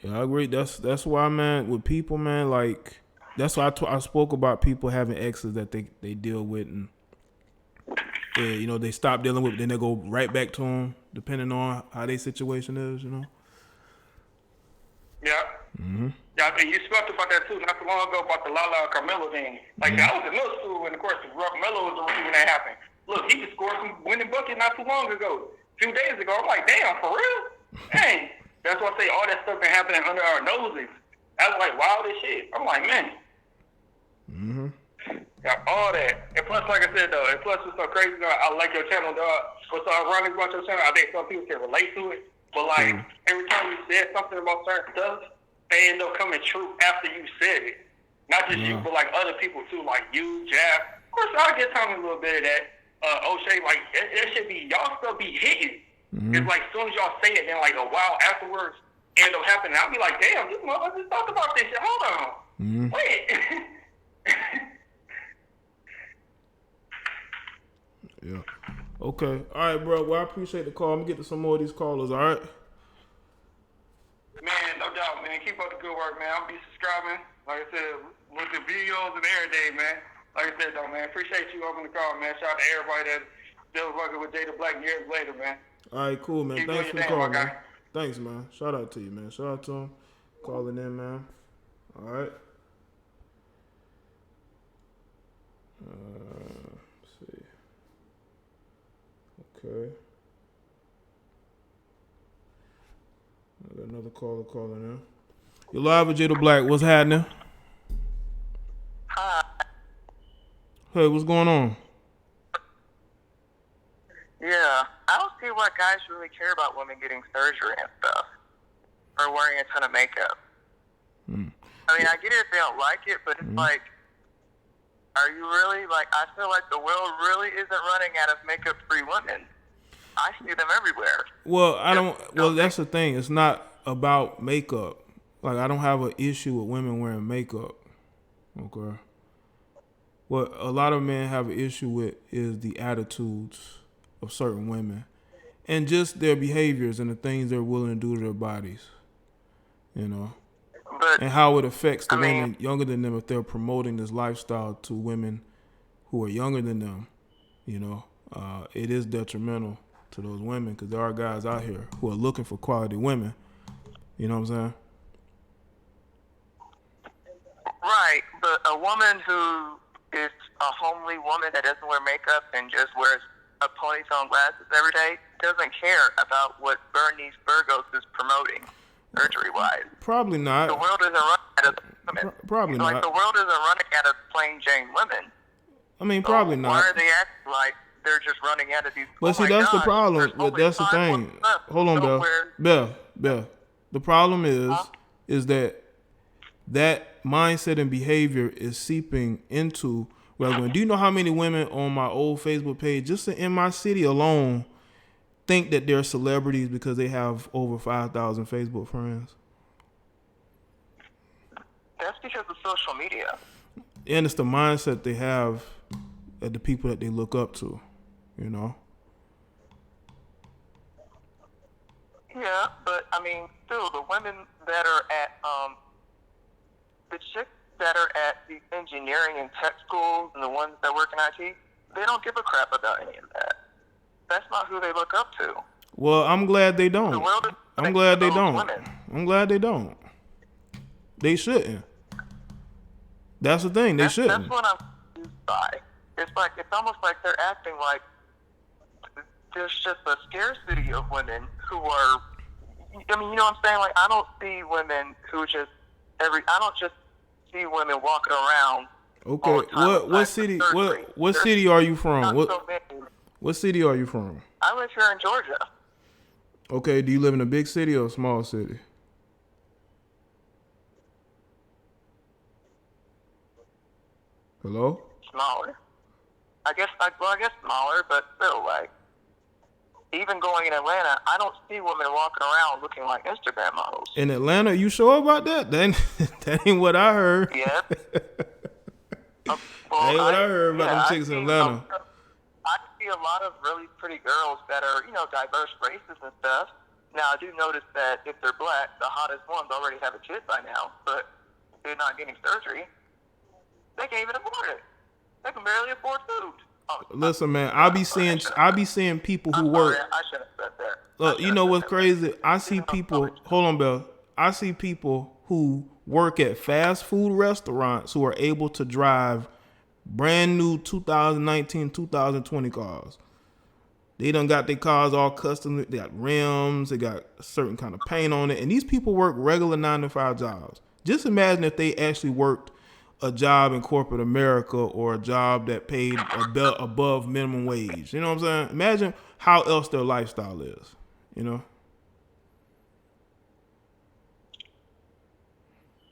Yeah, I agree. That's why, man, with people, man, like, that's why I spoke about people having exes that they deal with and they stop dealing with, then they go right back to them, depending on how their situation is, Yeah. Mm-hmm. Yeah, I mean, you spoke about that too not too long ago about the Lala Carmelo thing. Like, I was in middle school, and of course, Carmelo was the reason that happened. Look, he just scored some winning buckets not too long ago. A few days ago, I'm like, damn, for real? Dang. That's why I say all that stuff been happening under our noses. That's like wild as shit. I'm like, man. Mm-hmm. Got all that. And plus, like I said, though, and plus what's so crazy, though, I like your channel, dog. What's so ironic about your channel, I think some people can relate to it. But, like, every time you said something about certain stuff, they end up coming true after you said it. Not just you, but, like, other people, too. Like, you, Jab. Of course, I'll get Tommy a little bit of that. O'Shea, like, it should be, y'all still be hitting. It's like, as soon as y'all say it, then, like, a while afterwards, it end up happening. I'll be like, damn, this motherfucker just talked about this shit. Hold on. Wait. Yeah. Okay. All right, bro. Well, I appreciate the call. I'm going to get to some more of these callers, all right? Man, no doubt, man. Keep up the good work, man. I'll be subscribing. Like I said, with the videos and every day, man. Like I said, though, man, appreciate you opening the call, man. Shout out to everybody that's still working with JDBlack years later, man. All right, cool, man. Keep Thanks for the doing call, your thing, man. Thanks, man. Shout out to you, man. Shout out to him. Calling in, man. All right. Let's see. Okay. I got another caller calling in. You're live with JDBlack. What's happening? Hi. Hey, what's going on? Yeah, I don't see why guys really care about women getting surgery and stuff, or wearing a ton of makeup. I mean, I get it if they don't like it, but it's like, Are you really, like, I feel like the world really isn't running out of makeup-free women. I see them everywhere. Well, that's the thing. It's not about makeup. Like, I don't have an issue with women wearing makeup. Okay. What a lot of men have an issue with is the attitudes of certain women and just their behaviors and the things they're willing to do to their bodies, you know, and how it affects the women younger than them if they're promoting this lifestyle to women who are younger than them. You know, it is detrimental to those women because there are guys out here who are looking for quality women. You know what I'm saying? Right, but a woman who is a homely woman that doesn't wear makeup and just wears a ponytail and glasses every day doesn't care about what Bernice Burgos is promoting, surgery-wise. Probably not. The world isn't running out of women. Probably like, not. the world isn't running out of plain Jane women. I mean, probably not. Why are they acting like they're just running out of these? But see, that's the problem. That's the thing. Hold on, Beth. The problem is that mindset and behavior is seeping into. Well, do you know how many women on my old Facebook page, just in my city alone, think that they're celebrities because they have over 5,000 Facebook friends? That's because of social media. And it's the mindset they have at the people that they look up to, you know? Yeah, but I mean, still, the women that are at, the chicks that are at the engineering and tech schools and the ones that work in IT, they don't give a crap about any of that. That's not who they look up to. Well, I'm glad they don't. I'm glad they don't. Women. I'm glad they don't. They shouldn't. That's the thing. They shouldn't. That's what I'm confused by. It's almost like they're acting like there's just a scarcity of women who are. I mean, you know what I'm saying? Like, I don't see women who just I don't just see women walking around. Okay. All the time What city? What city are you from? What city are you from? I live here in Georgia. Okay. Do you live in a big city or a small city? Hello? Smaller. I guess smaller, but still, like, even going in Atlanta, I don't see women walking around looking like Instagram models. In Atlanta, you sure about that? That ain't what I heard. Yeah. That ain't what I heard about them chicks in Atlanta. I see a lot of really pretty girls that are, diverse races and stuff. Now, I do notice that if they're black, the hottest ones already have a kid by now, but they're not getting surgery. They can't even afford it. They can barely afford food. Listen, man, I be seeing people who work. I should have said that. Look, you know what's crazy? I see people. Hold on, Bill. I see people who work at fast food restaurants who are able to drive brand new 2019, 2020 cars. They done got their cars all custom. They got rims. They got a certain kind of paint on it. And these people work regular 9-to-5 jobs. Just imagine if they actually worked a job in corporate America or a job that paid above minimum wage. You know what I'm saying? Imagine how else their lifestyle is, you know?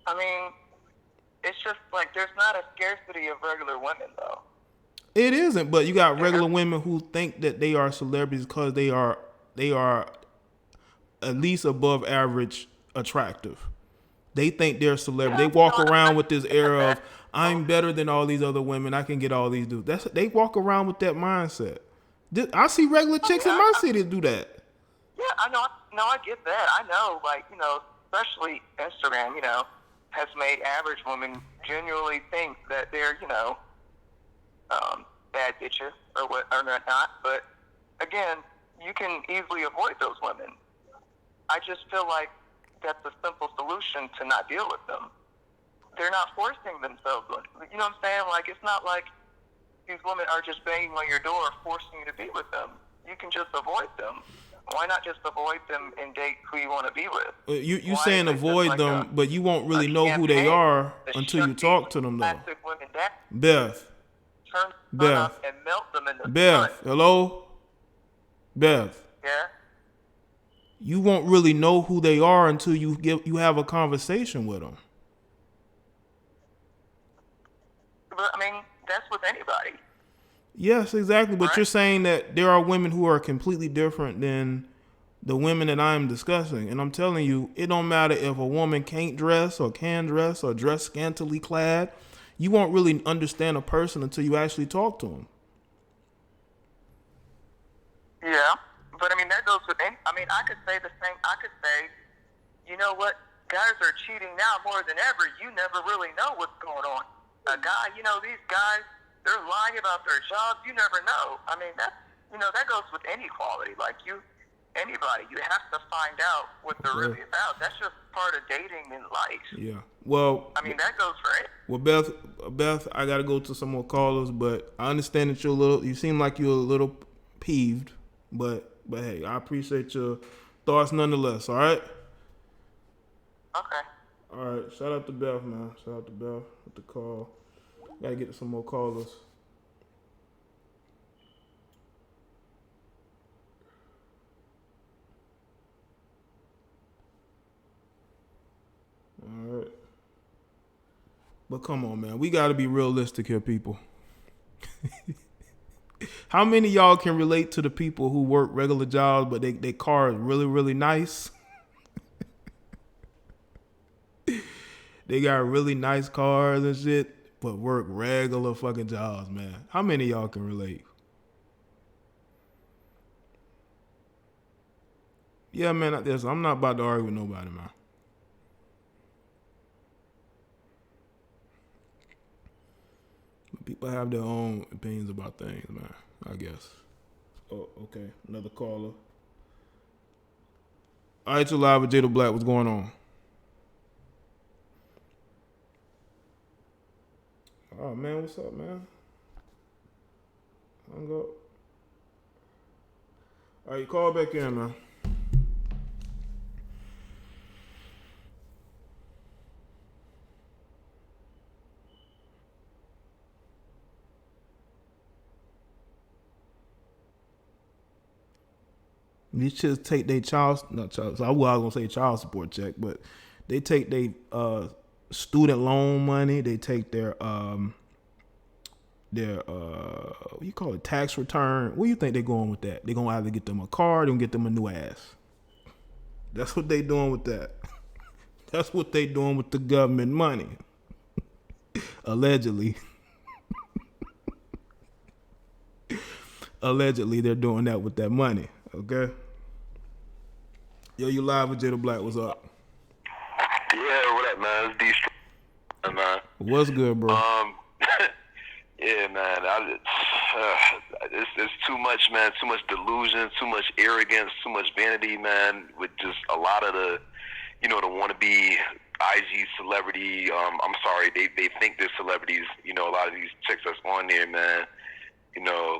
I mean, it's just like there's not a scarcity of regular women, though. It isn't, but you got regular women who think that they are celebrities because they are at least above average attractive. They think they're celebrity. They walk around with this air of, I'm better than all these other women. I can get all these dudes. They walk around with that mindset. I see regular chicks in my city do that. Yeah, I know. No, I get that. I know, especially Instagram, has made average women genuinely think that they're, bad bitches or not. But again, you can easily avoid those women. I just feel like that's a simple solution to not deal with them. They're not forcing themselves. You know what I'm saying? Like, it's not like these women are just banging on your door forcing you to be with them. You can just avoid them. Why not just avoid them and date who you want to be with? You saying avoid them, but you won't really know who they are until you talk to them, though. Beth. Turn up and melt them in the Beth, sun. hello? Beth. Yeah? You won't really know who they are until you have a conversation with them. But, I mean, that's with anybody. Yes, exactly. But Right? you're saying that there are women who are completely different than the women that I'm discussing. And I'm telling you, it don't matter if a woman can't dress or can dress or dress scantily clad. You won't really understand a person until you actually talk to them. Yeah. But I mean, that goes with any, I mean, I could say the same. I could say, you know what? Guys are cheating now more than ever. You never really know what's going on. A guy, you know, these guys, they're lying about their jobs. You never know. I mean, that's, you know, that goes with any quality. Like anybody, you have to find out what they're really about. That's just part of dating in life. Yeah. Well, I mean, that goes for it. Well, Beth, I gotta go to some more callers, but I understand that you seem like you're a little peeved, but hey, I appreciate your thoughts nonetheless. All right. Okay. All right. Shout out to Beth, man. Shout out to Beth with the call. Gotta get to some more callers. All right. But come on, man. We got to be realistic here, people. How many of y'all can relate to the people who work regular jobs, but they car is really, really nice? They got really nice cars and shit, but work regular fucking jobs, man. How many of y'all can relate? Yeah, man. I'm not about to argue with nobody, man. People have their own opinions about things, man. I guess. Oh, okay. Another caller. All right, you're live with Jada Black. What's going on? Oh, man. What's up, man? Hung up. All right, you call back in, man. These chicks take their child support check, but they take their student loan money. They take their what you call it, tax return. Where you think they're going with that? They're gonna either get them a car, or they're gonna get them a new ass. That's what they doing with that. That's what they doing with the government money. Allegedly. Allegedly, they're doing that with that money. Okay. Yo, you live with Jada Black. What's up? Yeah, what up, man? It's D-Stream, man. What's good, bro? Yeah, man. It's too much, man. Too much delusion, too much arrogance, too much vanity, man. With just a lot of the, the wannabe IG celebrity. I'm sorry, they think they're celebrities. A lot of these chicks that's on there, man.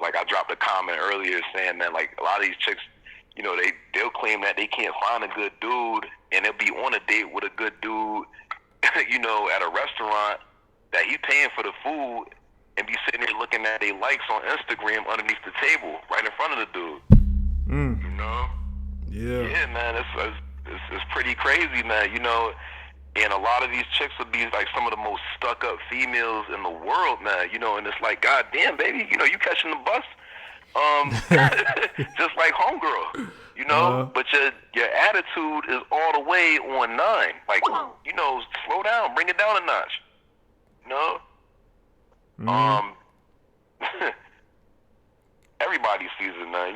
Like I dropped a comment earlier saying that, like, a lot of these chicks, they'll claim that they can't find a good dude, and they'll be on a date with a good dude, at a restaurant that he's paying for the food, and be sitting there looking at their likes on Instagram underneath the table, right in front of the dude. Yeah. Yeah, man, it's pretty crazy, man. And a lot of these chicks would be like some of the most stuck-up females in the world, man. And it's like, God damn, baby, you catching the bus, just like homegirl, But your attitude is all the way on 9. Like, slow down, bring it down a notch, Everybody sees it, man.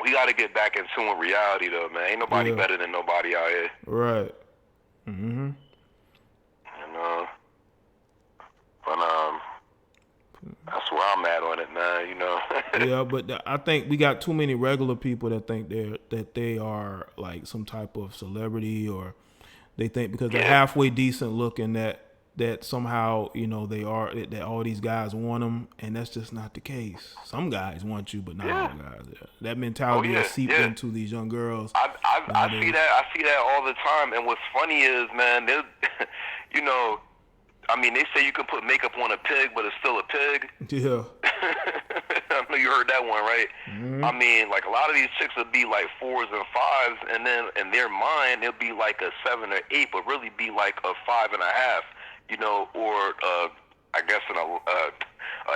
We got to get back in tune with reality, though, man. Ain't nobody better than nobody out here. Right. But that's where I'm at on it, man. Yeah, but I think we got too many regular people that think they are like some type of celebrity, or they think because they're halfway decent looking that somehow they are, that all these guys want them, and that's just not the case. Some guys want you, but not all guys. Yeah. That mentality is seeped into these young girls. I see that. I see that all the time. And what's funny is, man, they say you can put makeup on a pig, but it's still a pig. Yeah. I know you heard that one, right? Like a lot of these chicks would be like 4s and 5s, and then in their mind it'll be like a 7 or 8, but really be like a 5.5. Or I guess in a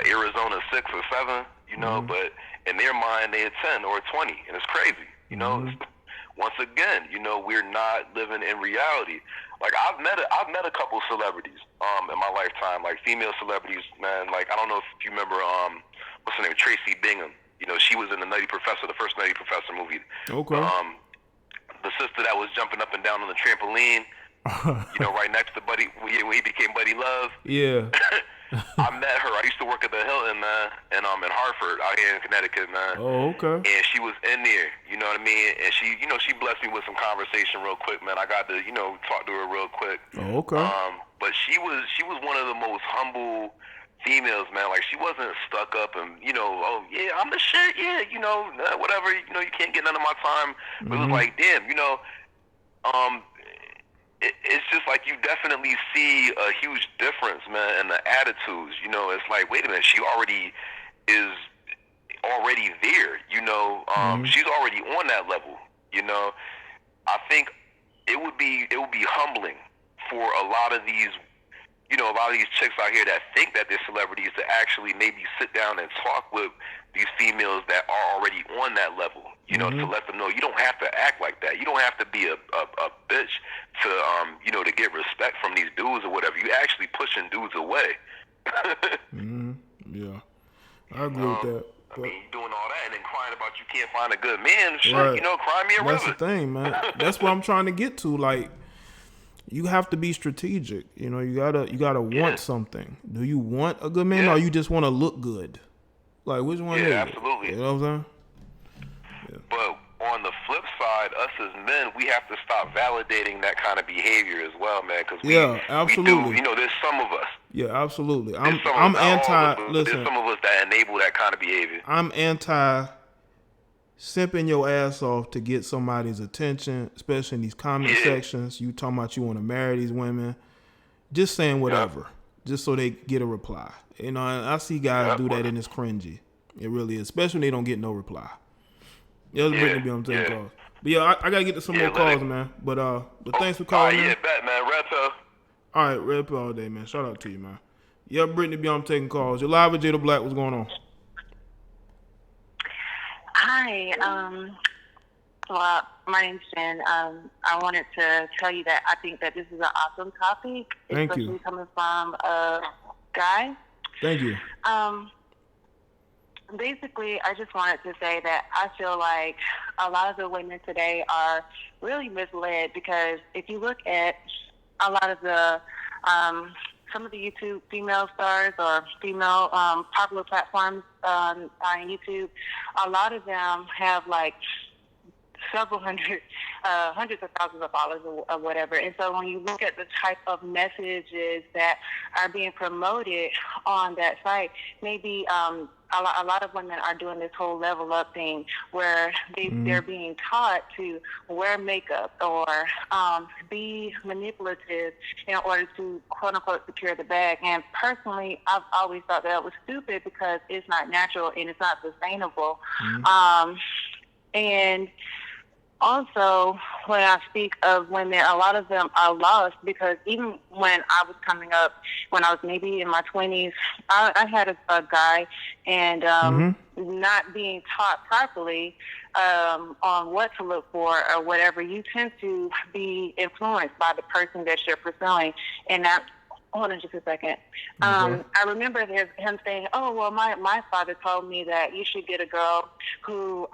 Arizona 6 or 7, you know, but in their mind they a 10 or a 20, and it's crazy, you know. Once again, you know, we're not living in reality. Like I've met a couple celebrities in my lifetime, like female celebrities, man. Like I don't know if you remember what's her name, Tracy Bingham. You know, she was in the Nutty Professor, the first Nutty Professor movie. Okay. The sister that was jumping up and down on the trampoline, you know, right next to Buddy, when he became Buddy Love. Yeah. I met her. I used to work at the Hilton, man, and in Hartford, out here in Connecticut, man. Oh, okay. And she was in there, you know what I mean? And she, you know, she blessed me with some conversation real quick, man. I got to, you know, talk to her real quick. Oh, okay. But she was one of the most humble females, man. Like she wasn't stuck up and, you know, oh yeah, I'm the shit, yeah, you know, whatever, you know, you can't get none of my time. But it was like, damn, you know, it's just like you definitely see a huge difference, man, in the attitudes. You know, it's like, wait a minute, she already is already there. You know, she's already on that level. You know, I think it would be humbling for a lot of these, you know, a lot of these chicks out here that think that they're celebrities to actually maybe sit down and talk with these females that are already on that level. You know, to let them know you don't have to act like that. You don't have to be a bitch to you know, to get respect from these dudes or whatever. You actually pushing dudes away. Yeah, I agree with that. I mean, you doing all that and then crying about you can't find a good man. Shit, Right. you know, cry me a river. That's the thing, man. That's what I'm trying to get to. Like, you have to be strategic. You know, you gotta want something. Do you want a good man, or you just want to look good? Like, which one is it? Absolutely. You know what I'm saying? But on the flip side, us as men, we have to stop validating that kind of behavior as well, man. Because absolutely. we do, you know, there's some of us. Yeah, absolutely. There's I'm anti. There's Listen, some of us that enable that kind of behavior. I'm anti simping your ass off to get somebody's attention, especially in these comment sections. You talking about you want to marry these women, just saying whatever, just so they get a reply. You know, I see guys do that, and it's cringy. It really is, especially when they don't get no reply. Yeah, Brittany be on taking calls. But yeah, I gotta get to some more calls, man. But thanks for calling. Yeah, bet, man. Red Pill. All right, Red Pill all day, man. Shout out to you, man. Yeah, Brittany be on taking calls. You're live with Jada Black. What's going on? Hi. Well, my name's Jen. I wanted to tell you that I think that this is an awesome topic, especially coming from a guy. Thank you. Basically, I just wanted to say that I feel like a lot of the women today are really misled, because if you look at a lot of the some of the YouTube female stars or female popular platforms on YouTube, a lot of them have like several hundreds of thousands of followers or whatever. And so when you look at the type of messages that are being promoted on that site, maybe a lot of women are doing this whole level up thing where they're being taught to wear makeup or be manipulative in order to quote unquote secure the bag. And personally, I've always thought that was stupid, because it's not natural and it's not sustainable. And also, when I speak of women, a lot of them are lost, because even when I was coming up, when I was maybe in my 20s, I had a guy, and not being taught properly on what to look for or whatever, you tend to be influenced by the person that you're pursuing. And that, hold on just a second. I remember him saying, oh, well, my father told me that you should get a girl who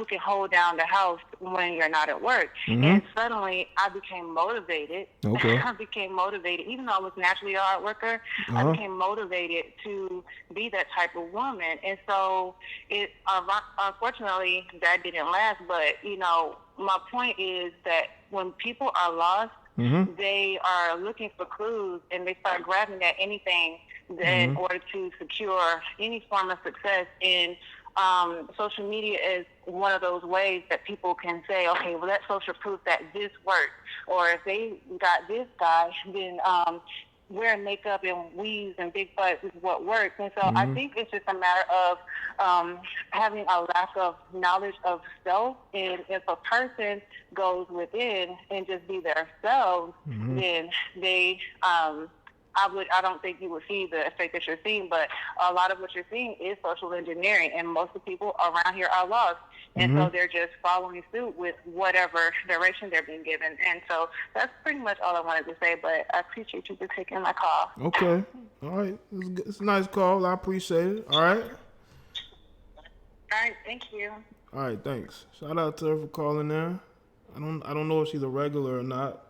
can hold down the house when you're not at work. And suddenly I became motivated. I became motivated, even though I was naturally a hard worker, I became motivated to be that type of woman. And so it unfortunately that didn't last. But, you know, my point is that when people are lost, they are looking for clues, and they start grabbing at anything in order to secure any form of success. And social media is one of those ways that people can say, okay, well, that's social proof that this worked. Or if they got this guy, then wearing makeup and weaves and big butts is what works. And so I think it's just a matter of having a lack of knowledge of self. And if a person goes within and just be themselves, then they I don't think you would see the effect that you're seeing, but a lot of what you're seeing is social engineering, and most of the people around here are lost, and so they're just following suit with whatever direction they're being given. And so that's pretty much all I wanted to say, but I appreciate you for taking my call. Okay. All right. It's a nice call. I appreciate it. All right. All right, thank you. All right, thanks. Shout out to her for calling in. I don't know if she's a regular or not.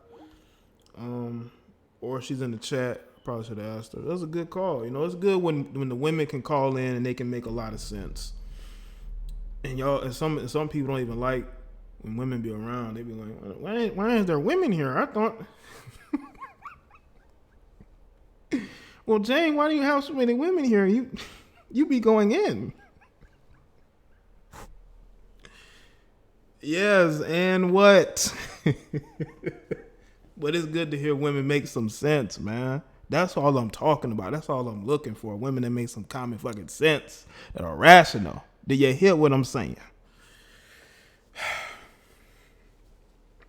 Or if she's in the chat. I probably should have asked her. That was a good call. You know, it's good when the women can call in and they can make a lot of sense. And y'all, and some people don't even like when women be around. They be like, why is there women here? I thought. Well, Jane, why do you have so many women here? You be going in. Yes, and what? But it's good to hear women make some sense, man. That's all I'm talking about. That's all I'm looking for. Women that make some common fucking sense, that are rational. Do you hear what I'm saying?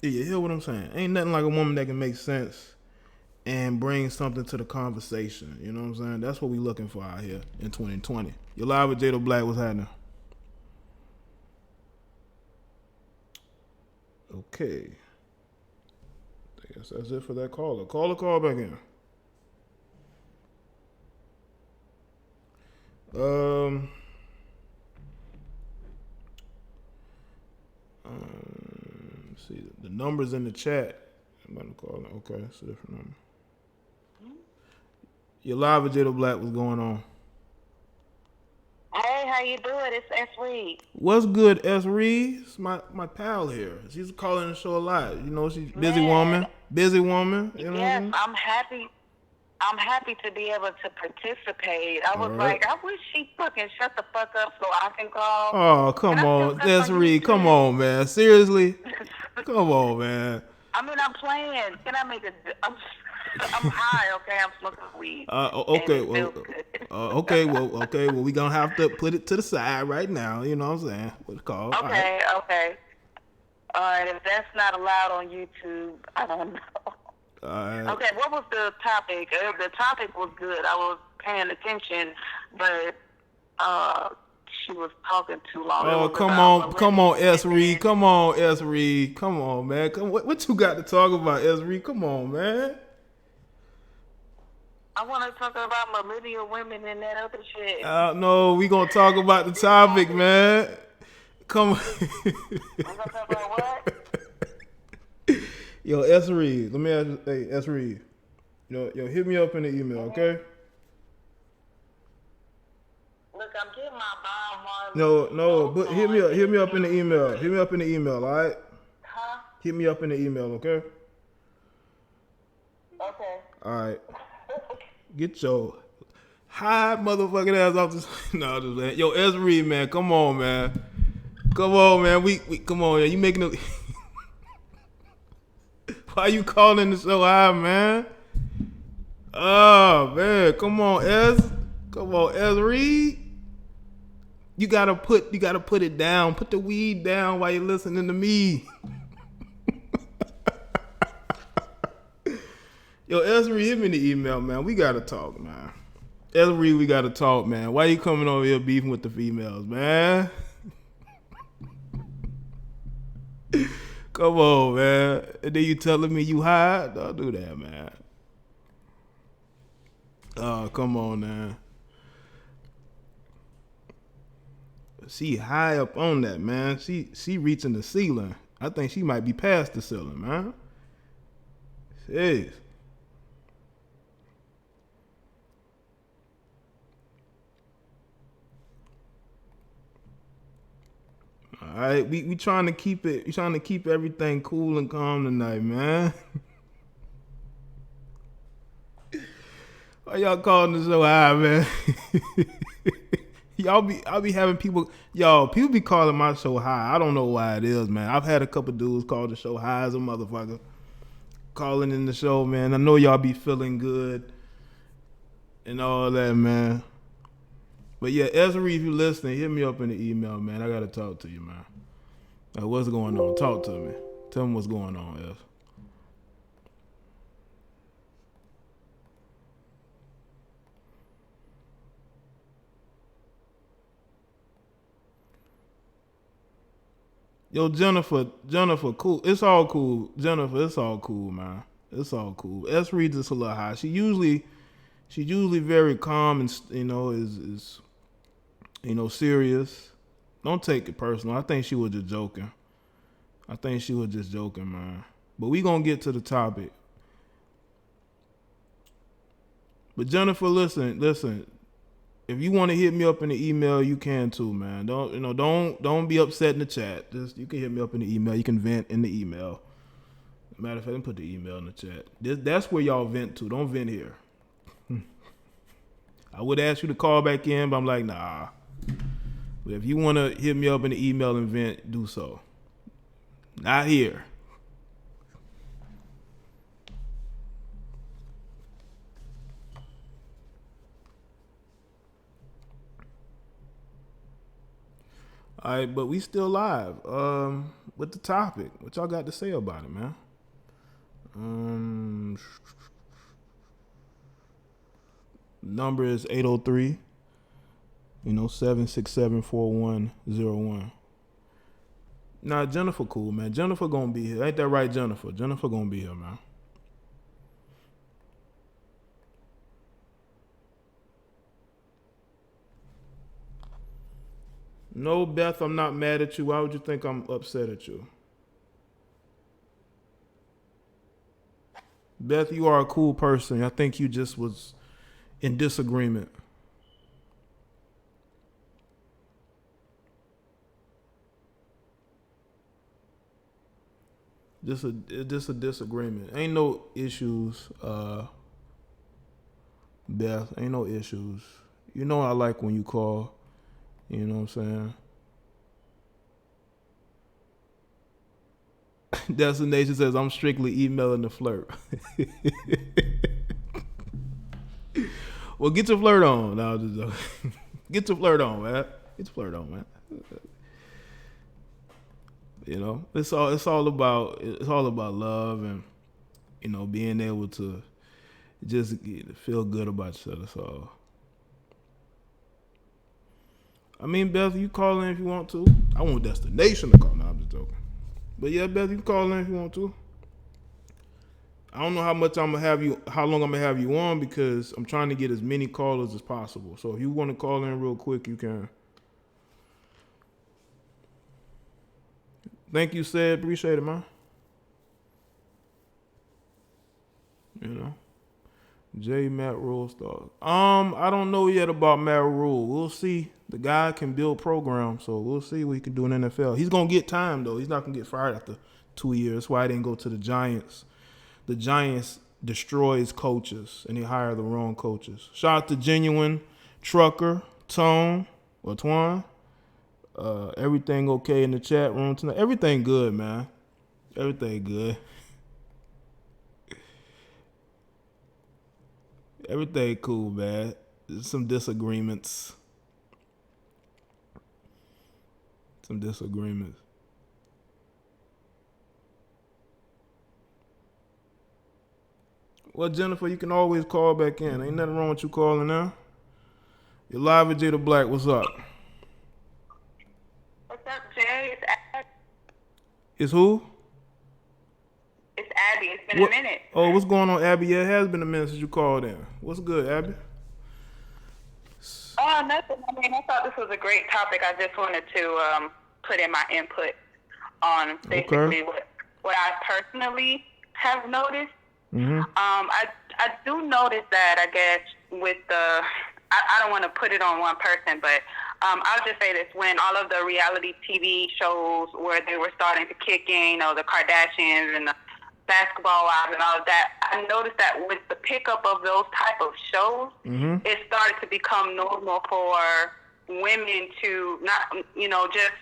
Do you hear what I'm saying? Ain't nothing like a woman that can make sense and bring something to the conversation. You know what I'm saying? That's what we looking for out here in 2020. You're live with Jada Black. What's happening? Okay. I guess that's it for that caller. Call back in. See the numbers in the chat. I'm about to call it. Okay, it's a different number. You're live with Jada Black. What's going on? Hey, how you doing? It's S. Reed. What's good, S. Reed? It's my pal here. She's calling the show a lot. You know, she's busy woman. Busy woman. You know yes, I'm happy. I'm happy to be able to participate. I was like, I wish she fucking shut the fuck up so I can call. Oh, come on. S. Reed, come on, man. Seriously? Come on, man. I mean, I'm playing. Can I make a... I'm high, okay? I'm smoking weed. Okay, well, we gonna have to put it to the side right now. You know what I'm saying? What's it called? Okay. All right, if that's not allowed on YouTube, I don't know. Okay, what was the topic? The topic was good. I was paying attention, but she was talking too long. Oh, come on, S. Reed. Come on, S. Reed. Come on, man. What you got to talk about, S. Reed? Come on, man. I want to talk about millennial women and that other shit. No, we gonna talk about the topic, man. Come on. I'm gonna talk about what? Yo, S. Reed, let me ask you, hey, S. Reed. Yo, hit me up in the email, okay? Look, I'm getting my bomb. No, but hit me up in the email. Hit me up in the email, all right? Huh? Hit me up in the email, okay? Okay. All right. Get your high motherfucking ass off this. No, just man. Yo, S. Reed, man, come on, man. Come on, man. We come on, man. You making the Why you calling the show high, man? Oh, man. Come on, S. Come on, S. Reed. You gotta put it down. Put the weed down while you're listening to me. Yo, S. Reed, hit me in the email, man. We gotta talk, man. S. Reed, we gotta talk, man. Why you coming over here beefing with the females, man? Come on, man. And then you telling me you high? Don't do that, man. Oh, come on, man. She high up on that, man. She reaching the ceiling. I think she might be past the ceiling, man. Jeez. All right, we trying to keep it. We trying to keep everything cool and calm tonight, man. Why y'all calling this so high, man? I'll be having people be calling my show high. I don't know why it is, man. I've had a couple dudes call the show high as a motherfucker. Calling in the show, man. I know y'all be feeling good and all that, man. But yeah, Ezra, if you listening, hit me up in the email, man. I gotta talk to you, man. What's going on? Talk to me. Tell me what's going on, Ez. Yo, Jennifer, cool. It's all cool. Jennifer, it's all cool, man. It's all cool. S reads us a little high. She's usually very calm and is serious. Don't take it personal. I think she was just joking. Man. But we gonna get to the topic. But Jennifer, listen. If you want to hit me up in the email, you can too, man. Don't be upset in the chat. Just you can hit me up in the email. You can vent in the email. Matter of fact, let me put the email in the chat. That's where y'all vent to. Don't vent here. I would ask you to call back in, but I'm like, nah. But if you want to hit me up in the email and vent, do so. Not here. All right, but we still live. With the topic, what y'all got to say about it, man? Number is 803. 767-4101. Nah, Jennifer cool, man. Jennifer gonna be here. Ain't that right, Jennifer? Jennifer gonna be here, man. No, Beth, I'm not mad at you. Why would you think I'm upset at you? Beth, you are a cool person. I think you just was in disagreement. Just a disagreement. Ain't no issues, Beth. Ain't no issues. You know I like when you call. You know what I'm saying? Destination says I'm strictly emailing the flirt. Well, get your flirt on. No, get your flirt on, man. Get your flirt on, man. It's all about love and being able to just feel good about yourself. That's all. I mean, Beth, you call in if you want to. I want Destination to call. No, I'm just joking. But yeah, Beth, you can call in if you want to. I don't know how long I'm gonna have you on because I'm trying to get as many callers as possible. So if you want to call in real quick, you can. Thank you, Sid. Appreciate it, man. J Matt Rule star. I don't know yet about Matt Rule. We'll see. The guy can build programs, so we'll see what he can do in the NFL. He's gonna get time though. He's not gonna get fired after 2 years. That's why I didn't go to the Giants. The Giants destroys coaches and they hire the wrong coaches. Shout out to Genuine, Trucker, Tone, or Twan. Everything okay in the chat room tonight? Everything good, man. Everything good. Everything cool, man. There's some disagreements. Well, Jennifer, you can always call back in. Ain't nothing wrong with you calling now. You're live with Jada Black. What's up? What's up, Jay? It's Abby. It's who? It's Abby. It's been a minute. Oh, what's going on, Abby? Yeah, it has been a minute since you called in. What's good, Abby? Oh, nothing. I mean, I thought this was a great topic. I just wanted to put in my input on basically what I personally have noticed. Mm-hmm. I do notice that, I guess, with the, I don't want to put it on one person, but I'll just say this. When all of the reality TV shows where they were starting to kick in, the Kardashians and the basketball wives and all of that, I noticed that with the pickup of those type of shows, mm-hmm. it started to become normal for women to not, just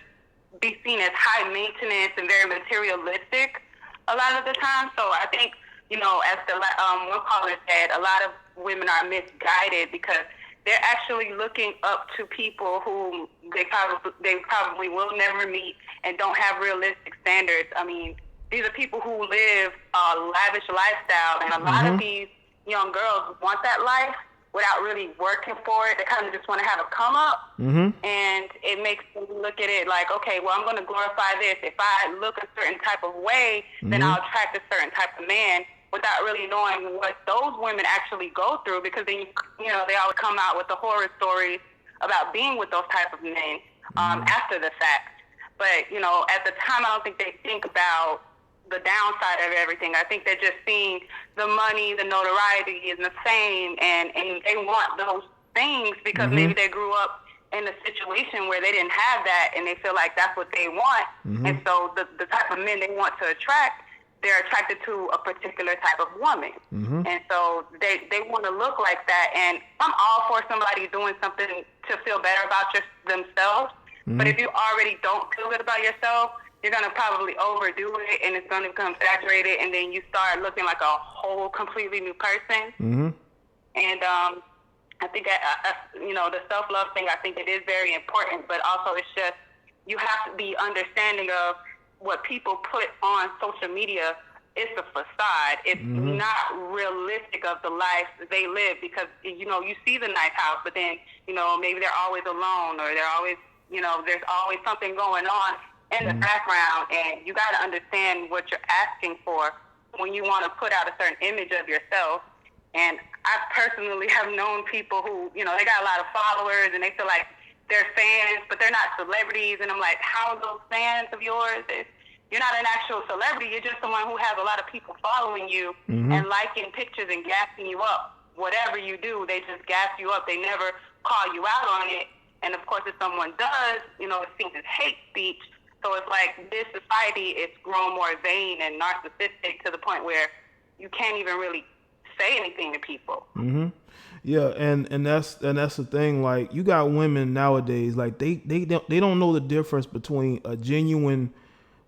be seen as high maintenance and very materialistic a lot of the time. So I think, as the one caller said, a lot of women are misguided because they're actually looking up to people who they probably will never meet and don't have realistic standards. I mean, these are people who live a lavish lifestyle, and a lot of these young girls want that life, without really working for it. They kind of just want to have a come up, and it makes them look at it like, okay, well, I'm going to glorify this. If I look a certain type of way, then I'll attract a certain type of man, without really knowing what those women actually go through, because then, they always come out with the horror stories about being with those type of men after the fact. But, at the time, I don't think they think about the downside of everything. I think they're just seeing the money, the notoriety, and the fame, and they want those things because maybe they grew up in a situation where they didn't have that, and they feel like that's what they want. And so the type of men they want to attract, they're attracted to a particular type of woman. And so they want to look like that. And I'm all for somebody doing something to feel better about themselves. But if you already don't feel good about yourself, you're going to probably overdo it, and it's going to become saturated, and then you start looking like a whole completely new person. And I think, the self-love thing, I think it is very important, but also it's just, you have to be understanding of what people put on social media. It's a facade. It's not realistic of the life they live, because, you see the nice house, but then, maybe they're always alone, or they're always, there's always something going on in the background, and you got to understand what you're asking for when you want to put out a certain image of yourself. And I personally have known people who, they got a lot of followers, and they feel like they're fans, but they're not celebrities. And I'm like, how are those fans of yours? You're not an actual celebrity. You're just someone who has a lot of people following you and liking pictures and gassing you up. Whatever you do, they just gas you up. They never call you out on it. And of course, if someone does, it seems as hate speech. So it's like this society is grown more vain and narcissistic to the point where you can't even really say anything to people. Yeah, and that's the thing. Like, you got women nowadays, like they don't know the difference between a genuine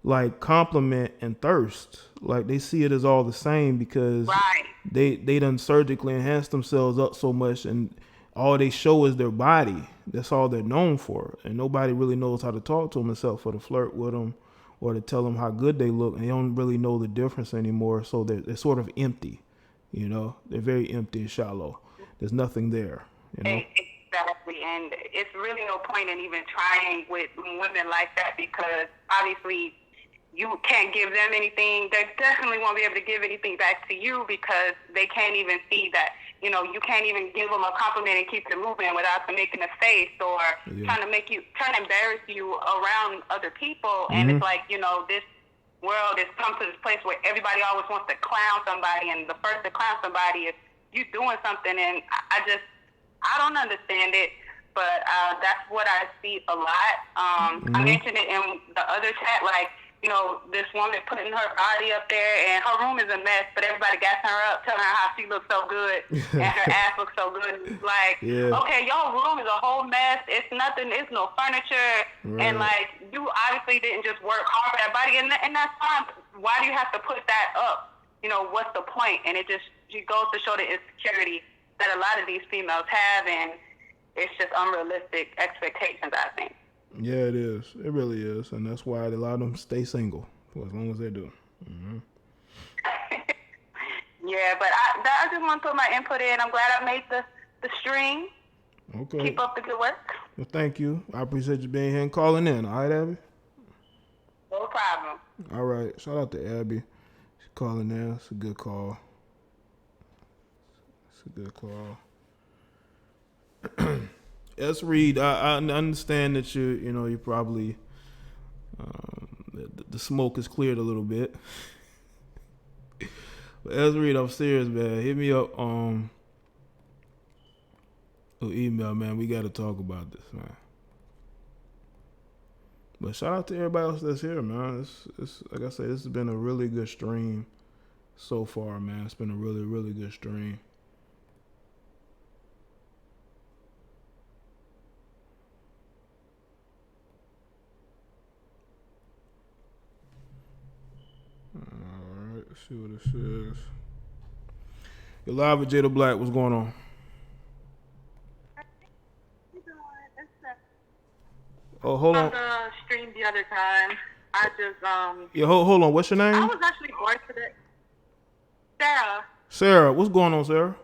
like compliment and thirst. Like, they see it as all the same because they done surgically enhanced themselves up so much, and all they show is their body. That's all they're known for. And nobody really knows how to talk to them except for to flirt with them or to tell them how good they look. And they don't really know the difference anymore. So they're sort of empty, They're very empty and shallow. There's nothing there, Exactly. And it's really no point in even trying with women like that, because obviously you can't give them anything. They definitely won't be able to give anything back to you, because they can't even see that, you can't even give them a compliment and keep it moving without them making a face or trying to embarrass you around other people. And it's like, this world has come to this place where everybody always wants to clown somebody, and the first to clown somebody is you doing something. And I don't understand it, but that's what I see a lot. I mentioned it in the other chat, like, this woman putting her body up there, and her room is a mess, but everybody gassing her up, telling her how she looks so good and her ass looks so good. It's like, okay, your room is a whole mess. It's nothing. It's no furniture. And like, you obviously didn't just work hard for that body, and that's fine. Why do you have to put that up? What's the point? And it goes to show the insecurity that a lot of these females have, and it's just unrealistic expectations, I think. Yeah, it is. It really is. And that's why a lot of them stay single for as long as they do. Yeah, but I just want to put my input in. I'm glad I made the stream. Okay. Keep up the good work. Well, thank you. I appreciate you being here and calling in. All right, Abby? No problem. All right. Shout out to Abby. She's calling in. It's a good call. S. Reed, I understand that you probably the smoke is cleared a little bit. But S. Reed, I'm serious, man. Hit me up or email, man. We got to talk about this, man. But shout out to everybody else that's here, man. It's like I said, this has been a really good stream so far, man. It's been a really, really good stream. Alright, let's see what it says. You're live with Jada Black. What's going on? Oh, hold on. I streamed the other time. I just Yeah, hold on. What's your name? I was actually bored today. Sarah. Sarah, what's going on, Sarah?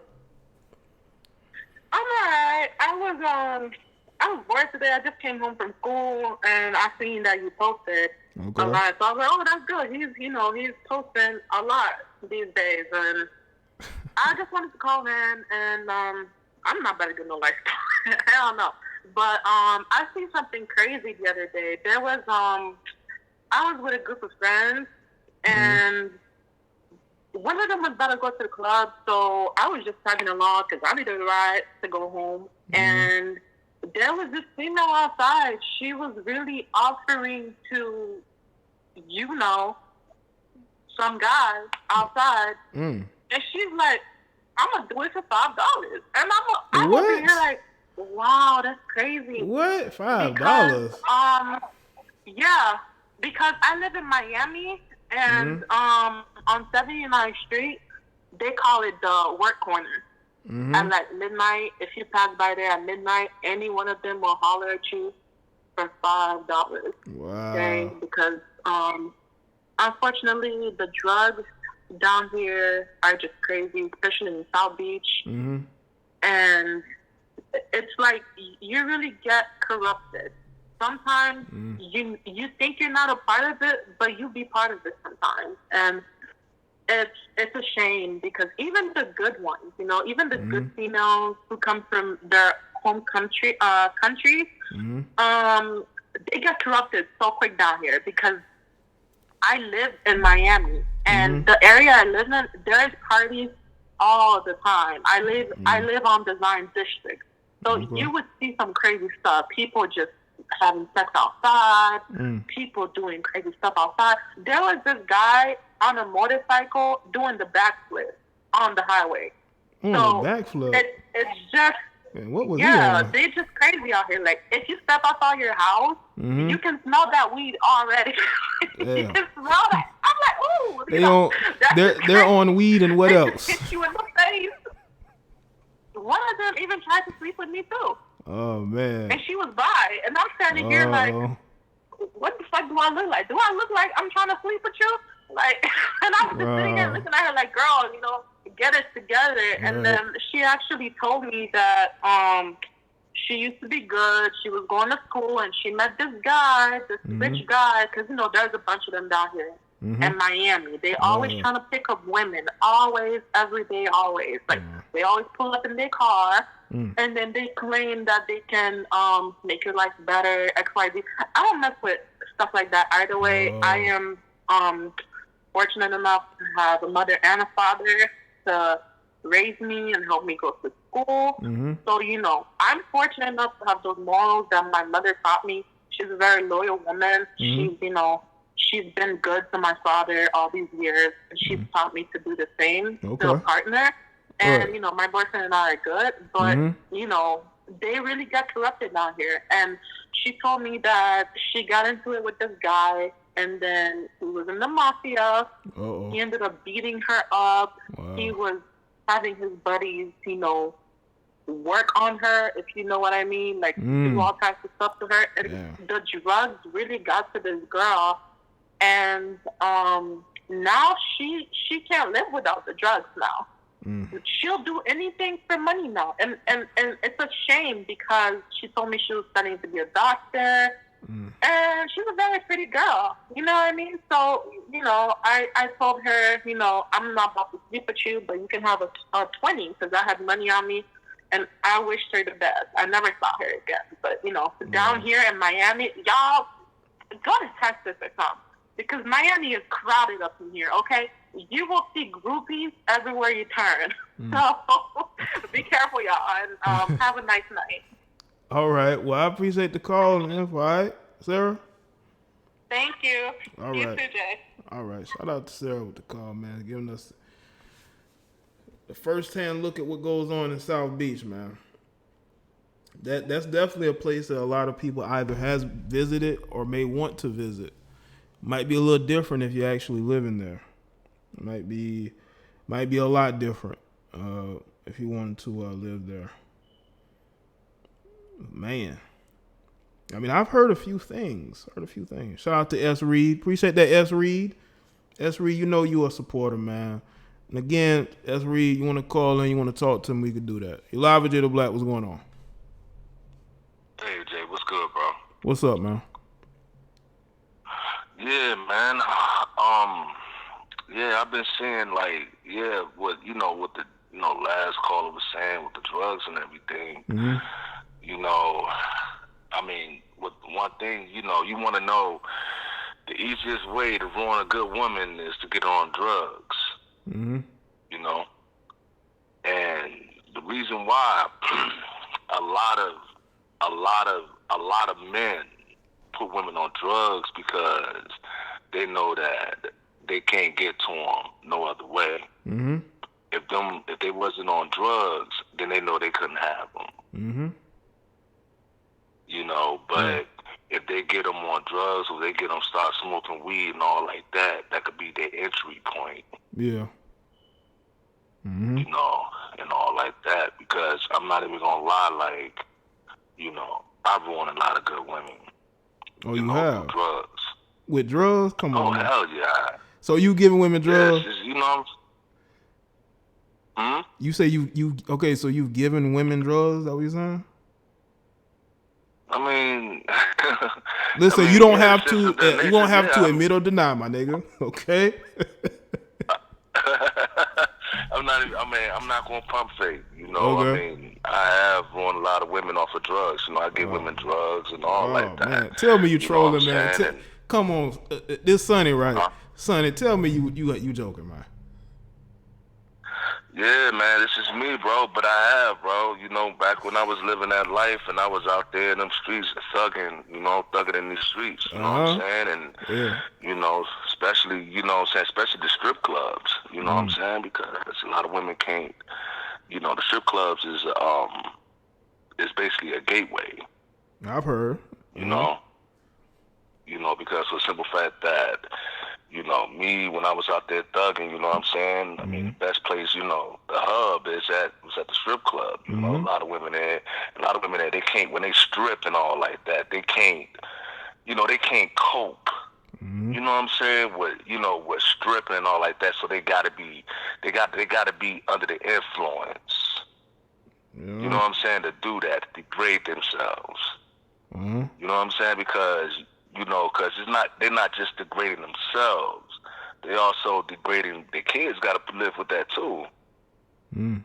I was bored today. I just came home from school and I seen that you posted Okay. a lot. So I was like, oh, that's good. He's posting a lot these days, and I just wanted to call in and I'm not better than no lifestyle. Hell no. But I seen something crazy the other day. There was I was with a group of friends and one of them was about to go to the club, so I was just tagging along because I needed a ride to go home. And there was this female outside. She was really offering to, some guy outside. And she's like, I'm going to do it for $5. And I'm over here like, wow, that's crazy. What? $5? Because, yeah, because I live in Miami, and on 79th Street, they call it the work corner. And at midnight, if you pass by there at midnight, any one of them will holler at you for $5. Wow. Okay? Because unfortunately, the drugs down here are just crazy, especially in South Beach. And it's like you really get corrupted. Sometimes you think you're not a part of it, but you be part of it sometimes. And it's a shame because even the good ones, even the good females who come from their home countries, they get corrupted so quick down here because I live in Miami and the area I live in, there's parties all the time. I live on Design District. So you would see some crazy stuff. People just having sex outside, people doing crazy stuff outside. There was this guy on a motorcycle doing the backflip on the highway. So backflip. It's just man, what was he on? They just crazy out here. Like if you step outside your house, you can smell that weed already. You can smell that. I'm like, ooh. They're on weed and what else? Hit you in the face. One of them even tried to sleep with me too. Oh man. And she was by, and I'm standing here like, what the fuck do I look like? Do I look like I'm trying to sleep with you? Like, and I was just sitting there looking at her like, girl, get it together. And then she actually told me that she used to be good. She was going to school, and she met this guy, this rich guy, because there's a bunch of them down here in Miami. They always trying to pick up women, always, every day, always. Like they always pull up in their car. And then they claim that they can make your life better, XYZ. I don't mess with stuff like that either way. I am fortunate enough to have a mother and a father to raise me and help me go to school. So, I'm fortunate enough to have those morals that my mother taught me. She's a very loyal woman. She's been good to my father all these years. And she's taught me to do the same to a partner. And, my boyfriend and I are good, but, they really got corrupted down here. And she told me that she got into it with this guy, and then he was in the mafia. He ended up beating her up. He was having his buddies, work on her, if you know what I mean, like do all types of stuff to her. And the drugs really got to this girl. And now she can't live without the drugs now. She'll do anything for money now. And it's a shame because she told me she was studying to be a doctor. And she's a very pretty girl. You know what I mean? So, I told her, I'm not about to sleep with you, but you can have a 20 because I had money on me. And I wished her the best. I never saw her again. But, down here in Miami, y'all, go to Texas or something. Because Miami is crowded up in here, okay? You will see groupies everywhere you turn. So be careful, y'all, and have a nice night. All right. Well, I appreciate the call and info. All right, Sarah? Thank you. All you right. too, Jay. All right. Shout out to Sarah with the call, man. Giving us the first-hand look at what goes on in South Beach, man. That's definitely a place that a lot of people either has visited or may want to visit. Might be a little different if you're actually living there. Might be a lot different if you wanted to live there. Man, I mean, I've heard a few things. Shout out to S. Reed. Appreciate that, S. Reed. S. Reed, you a supporter, man. And again, S. Reed, you want to call in, you want to talk to him, we could do that. You're live with Jay the Black. What's going on? What's up, man? Yeah, man. Yeah, I've been seeing like, what the last caller was saying with the drugs and everything. Mm-hmm. I mean, with one thing, you want to know the easiest way to ruin a good woman is to get her on drugs. Mm-hmm. And the reason why a lot of men put women on drugs because they know that they can't get to them no other way. Mm-hmm. If they wasn't on drugs, then they know they couldn't have them. Mm-hmm. But if they get them on drugs or they get them start smoking weed and all like that, that could be their entry point. Yeah. Mm-hmm. And all like that. Because I'm not even gonna lie, like, I've ruined a lot of good women. Oh, you have? With drugs. With drugs? Come on. Oh, man. Hell yeah. So you giving women drugs? Yes, You say okay, so you've given women drugs, is that what you're saying? I mean, listen, you don't have to. You won't have to admit or deny, my nigga. Okay. I'm not gonna pump fake. Okay. I mean, I have ruined a lot of women off of drugs. I give women drugs and all like that. Man. Tell me you trolling, man. And, come on, this Sonny, right? Sonny, tell me you joking, man. Yeah, man, this is me, bro. But I have, bro. Back when I was living that life and I was out there in them streets thugging in these streets. You know what I'm saying? And especially, especially the strip clubs. You know what I'm saying? Because a lot of women can't. The strip clubs is basically a gateway. I've heard. Because of the simple fact that. Me, when I was out there thugging, you know what I'm saying? I mean, the best place, the hub was at the strip club. A lot of women there, they can't, when they strip and all like that, they can't, they can't cope. You know what I'm saying? With stripping and all like that. So they gotta be under the influence. Yeah. You know what I'm saying? To do that, to degrade themselves. You know what I'm saying? Because they're not just degrading themselves. They also degrading their kids. Got to live with that too. You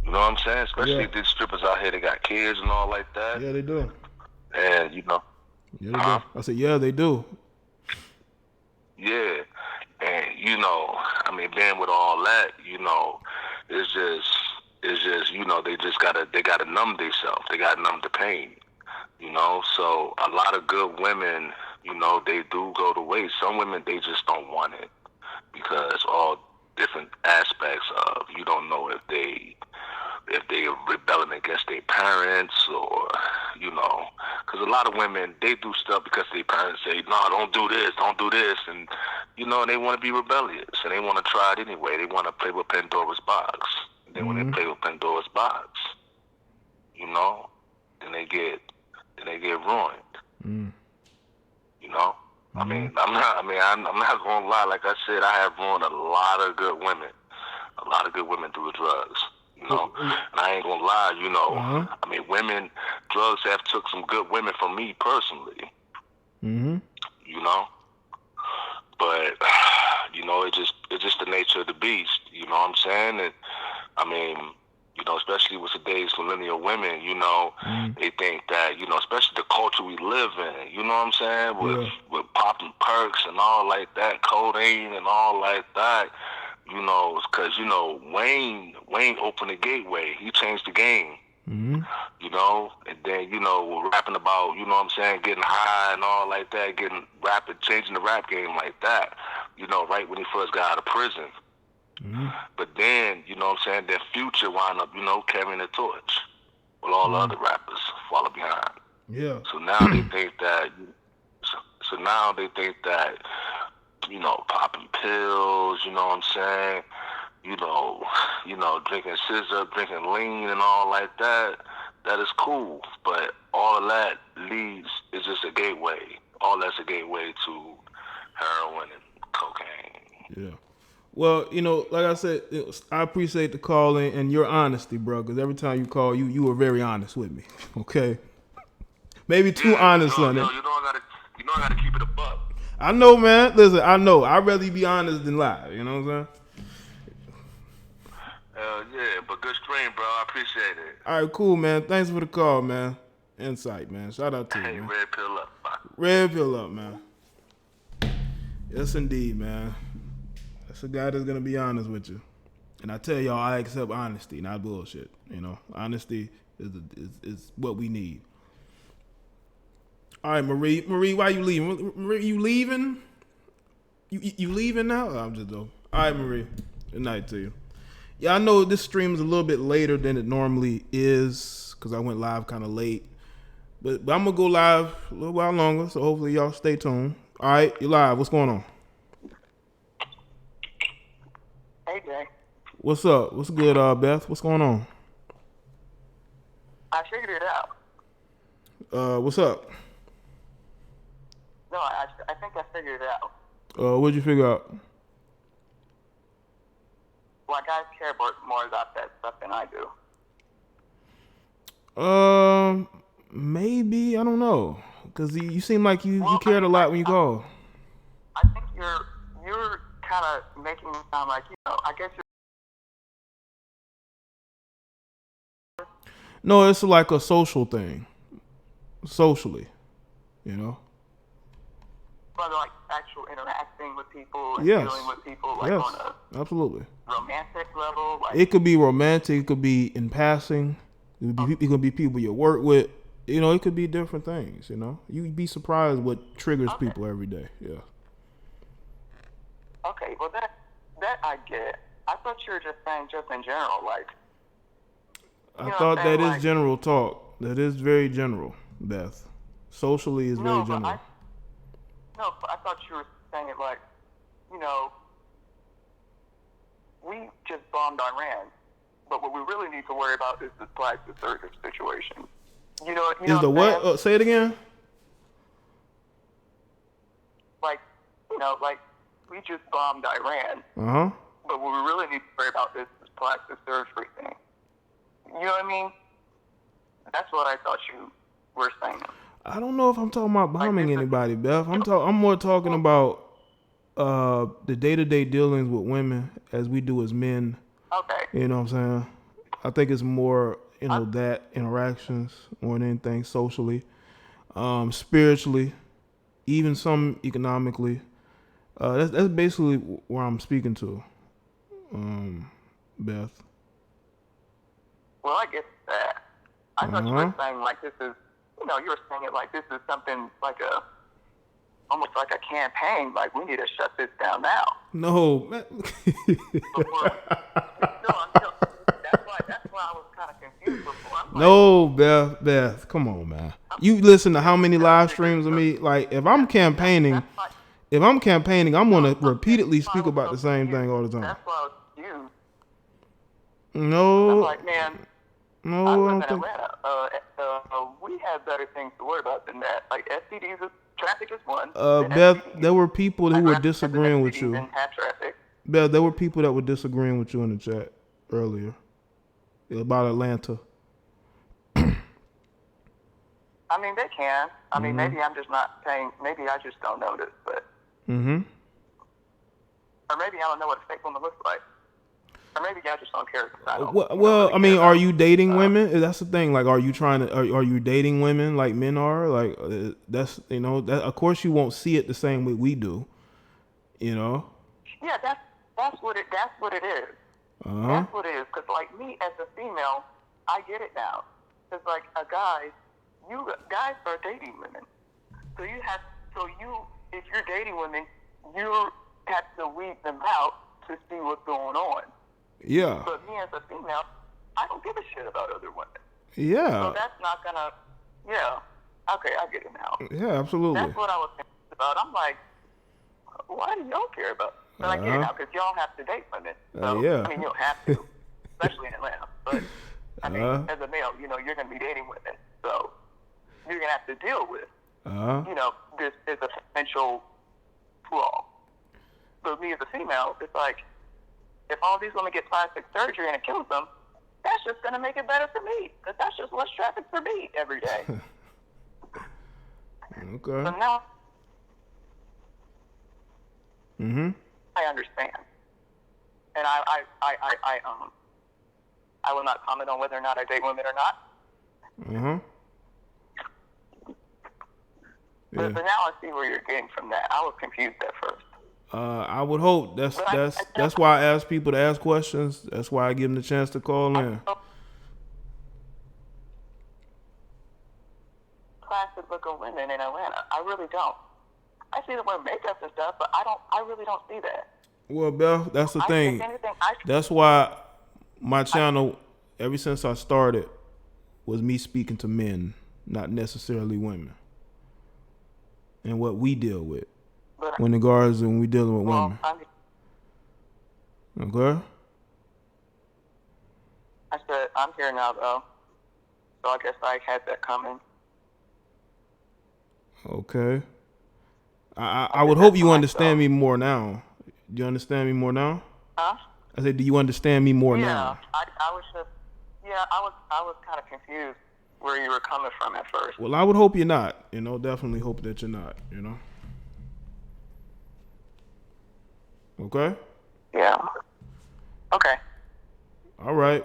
know what I'm saying? Especially if these strippers out here, they got kids and all like that. Yeah, they do. And yeah, they do. I said, yeah, they do. Yeah, and I mean, then with all that, it's just they gotta numb themselves. They gotta numb the pain. So a lot of good women, they do go to waste. Some women, they just don't want it because all different aspects of, you don't know if they are rebelling against their parents or, because a lot of women, they do stuff because their parents say, no, don't do this. And, they want to be rebellious and they want to try it anyway. They want to play with Pandora's box. Then when they play with Pandora's box, then they get ruined. I mean, I'm not gonna lie. Like I said, I have ruined a lot of good women through the drugs. And I ain't gonna lie. I mean, drugs have took some good women from me personally. But it's just the nature of the beast. You know what I'm saying? And I mean, especially with today's millennial women, they think that, especially the culture we live in, you know what I'm saying? With popping perks and all like that, codeine and all like that, because, Wayne opened the gateway. He changed the game. And then, we're rapping about, you know what I'm saying, getting high and all like that, changing the rap game like that, right when he first got out of prison. But then, you know what I'm saying, their Future wound up, carrying the torch while all the other rappers follow behind. Yeah. So now they think that, popping pills, you know what I'm saying, drinking scissor, drinking lean and all like that, that is cool. But all of that is just a gateway. All that's a gateway to heroin and cocaine. Yeah. Well, like I said, I appreciate the call and your honesty, bro, because every time you call, you were very honest with me, okay? Maybe too honest on it. You know I gotta keep it a buck. I know, man. Listen, I know. I'd rather be honest than lie. You know what I'm saying? Yeah, but good stream, bro. I appreciate it. All right, cool, man. Thanks for the call, man. Insight, man. Shout out to you, man. Red pill up. Bye. Red pill up, man. Yes, indeed, man. That's a guy that's gonna be honest with you. And I tell y'all, I accept honesty, not bullshit. You know, honesty is what we need. All right, Marie, why you leaving? Marie, you leaving? You leaving now? Oh, I'm just joking. All right, Marie. Good night to you. Yeah, I know this stream is a little bit later than it normally is because I went live kind of late. But I'm going to go live a little while longer, so hopefully y'all stay tuned. All right, you're live. What's going on? Hey, Jay. What's up? What's good, Beth? What's going on? I figured it out. What's up? No, I think I figured it out. What'd you figure out? Well, guys care more about that stuff than I do. Maybe, I don't know, because you seem like you cared a lot when you called. I think you're kind of making me sound like, I guess you're... No, it's like a social thing, socially, you know. But like actual interacting with people and Yes. dealing with people, like Yes, on a absolutely. romantic level. Like, It could be romantic. It could be in passing. It could be people you work with. You know, it could be different things. You know, you'd be surprised what triggers people every day. Yeah. okay, well that I get. I thought you were just saying just in general, like. I thought that is general talk. That is very general, Beth. Socially is very general. But I thought you were saying it like, we just bombed Iran, but what we really need to worry about is this plastic surgery situation. Is the what? Say it again. Like, like we just bombed Iran. But what we really need to worry about is this plastic surgery thing. You know what I mean? That's what I thought you were saying. I don't know if I'm talking about bombing anybody, Beth. I'm more talking about the day-to-day dealings with women as we do as men. Okay. You know what I'm saying? I think it's more, that interactions more than anything socially, spiritually, even some economically. That's basically where I'm speaking to, Beth. Well, I get that. I thought you were saying like this is, you were saying it like this is something like almost like a campaign. Like we need to shut this down now. No. That's why I was kind of confused before. No, Beth, come on, man. You listen to how many live streams of me? Like, if I'm campaigning, I'm gonna repeatedly speak about the same thing all the time. That's why I was confused. No. I'm like, man. No, I live I in don't think. Atlanta. We have better things to worry about than that. Like STDs, traffic is one. Beth, there were people who were disagreeing with you. Have traffic. Beth, there were people that were disagreeing with you in the chat earlier about Atlanta. I mean, they can. I mean, maybe I'm just not paying. Maybe I just don't notice, but. Or maybe I don't know what a fake woman looks like. Or maybe I just don't care. I mean, are you dating women? That's the thing. Like, are you dating women like men are? Like, that's that. Of course, you won't see it the same way we do. Yeah, that's what it is. That's what it is. Because like me as a female, I get it now. Because like a guy, guys are dating women. So if you're dating women, you have to weed them out to see what's going on. Yeah. But me as a female, I don't give a shit about other women. Yeah. So that's not gonna. Yeah. Okay, I get it now. Yeah, absolutely. That's what I was thinking about. I'm like, why do y'all care about? But I get it now because y'all have to date women. So, yeah. I mean, you don't have to, especially in Atlanta. But I mean, as a male, you're gonna be dating women, so you're gonna have to deal with, this is a potential flaw. But me as a female, it's like, if all these women get plastic surgery and it kills them, that's just going to make it better for me. Because that's just less traffic for me every day. Okay. So now I understand. And I will not comment on whether or not I date women or not. Yeah. But now I see where you're getting from that. I was confused at first. I would hope that's why I ask people to ask questions. That's why I give them the chance to call in. Classic looking women in Atlanta. I really don't. I see them wear makeup and stuff, but I really don't see that. Well, Beth, that's the thing. That's why my channel, ever since I started, was me speaking to men, not necessarily women, and what we deal with when we dealing with women. Okay. I said I'm here now though, so I guess I had that coming. Okay. I would hope you understand me more now. Do you understand me more now? Huh? I said, do you understand me more now? I was kind of confused where you were coming from at first. Well, I would hope you're not. Definitely hope that you're not. Okay? Yeah. Okay. All right.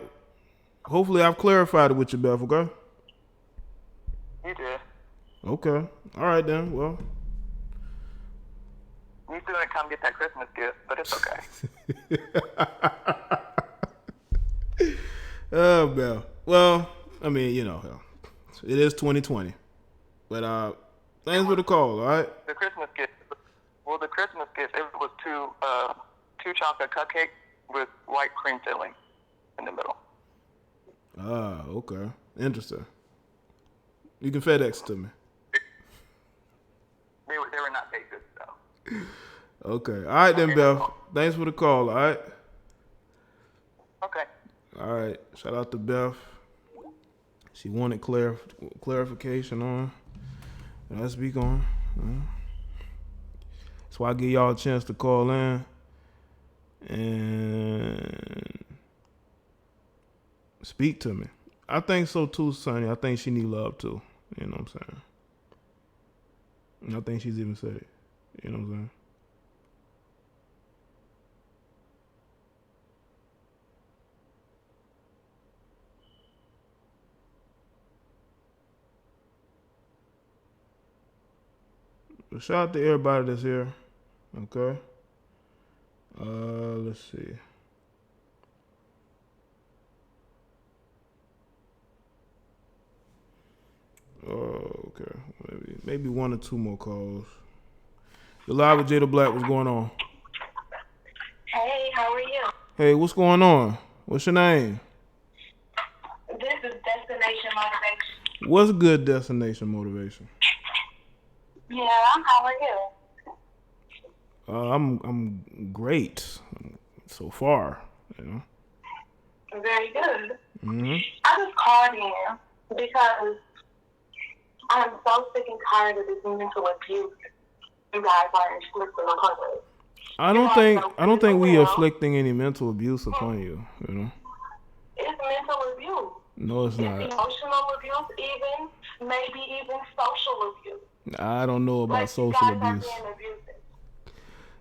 Hopefully I've clarified it with you, Beth, okay? You did. Okay. All right, then. Well. You still didn't come get that Christmas gift, but it's okay. Oh, Beth. Well, I mean, it is 2020. But thanks for the call, all right? The Christmas gift, it was two chocolate cupcakes with white cream filling in the middle. Ah, okay. Interesting. You can FedEx to me. They were not baked goods, though. Okay. All right, then, Beth. Thanks for the call, all right? Okay. All right. Shout out to Beth. She wanted clarification on. Let's be going. That's why I give y'all a chance to call in and speak to me. I think so too, Sonny. I think she need love too. You know what I'm saying? And I think she's even said it. You know what I'm saying? But shout out to everybody that's here. Okay. Let's see. Okay. Maybe one or two more calls. You're live with Jada Black. What's going on? Hey, how are you? Hey, what's going on? What's your name? This is Destination Motivation. What's good destination motivation? Yeah, how are you? I'm great so far. Very good. I just called in because I'm so sick and tired of this mental abuse you guys are inflicting on public. I don't think we are inflicting any mental abuse upon you. It's mental abuse. No, it's not. It's emotional abuse, maybe even social abuse. I don't know about social abuse.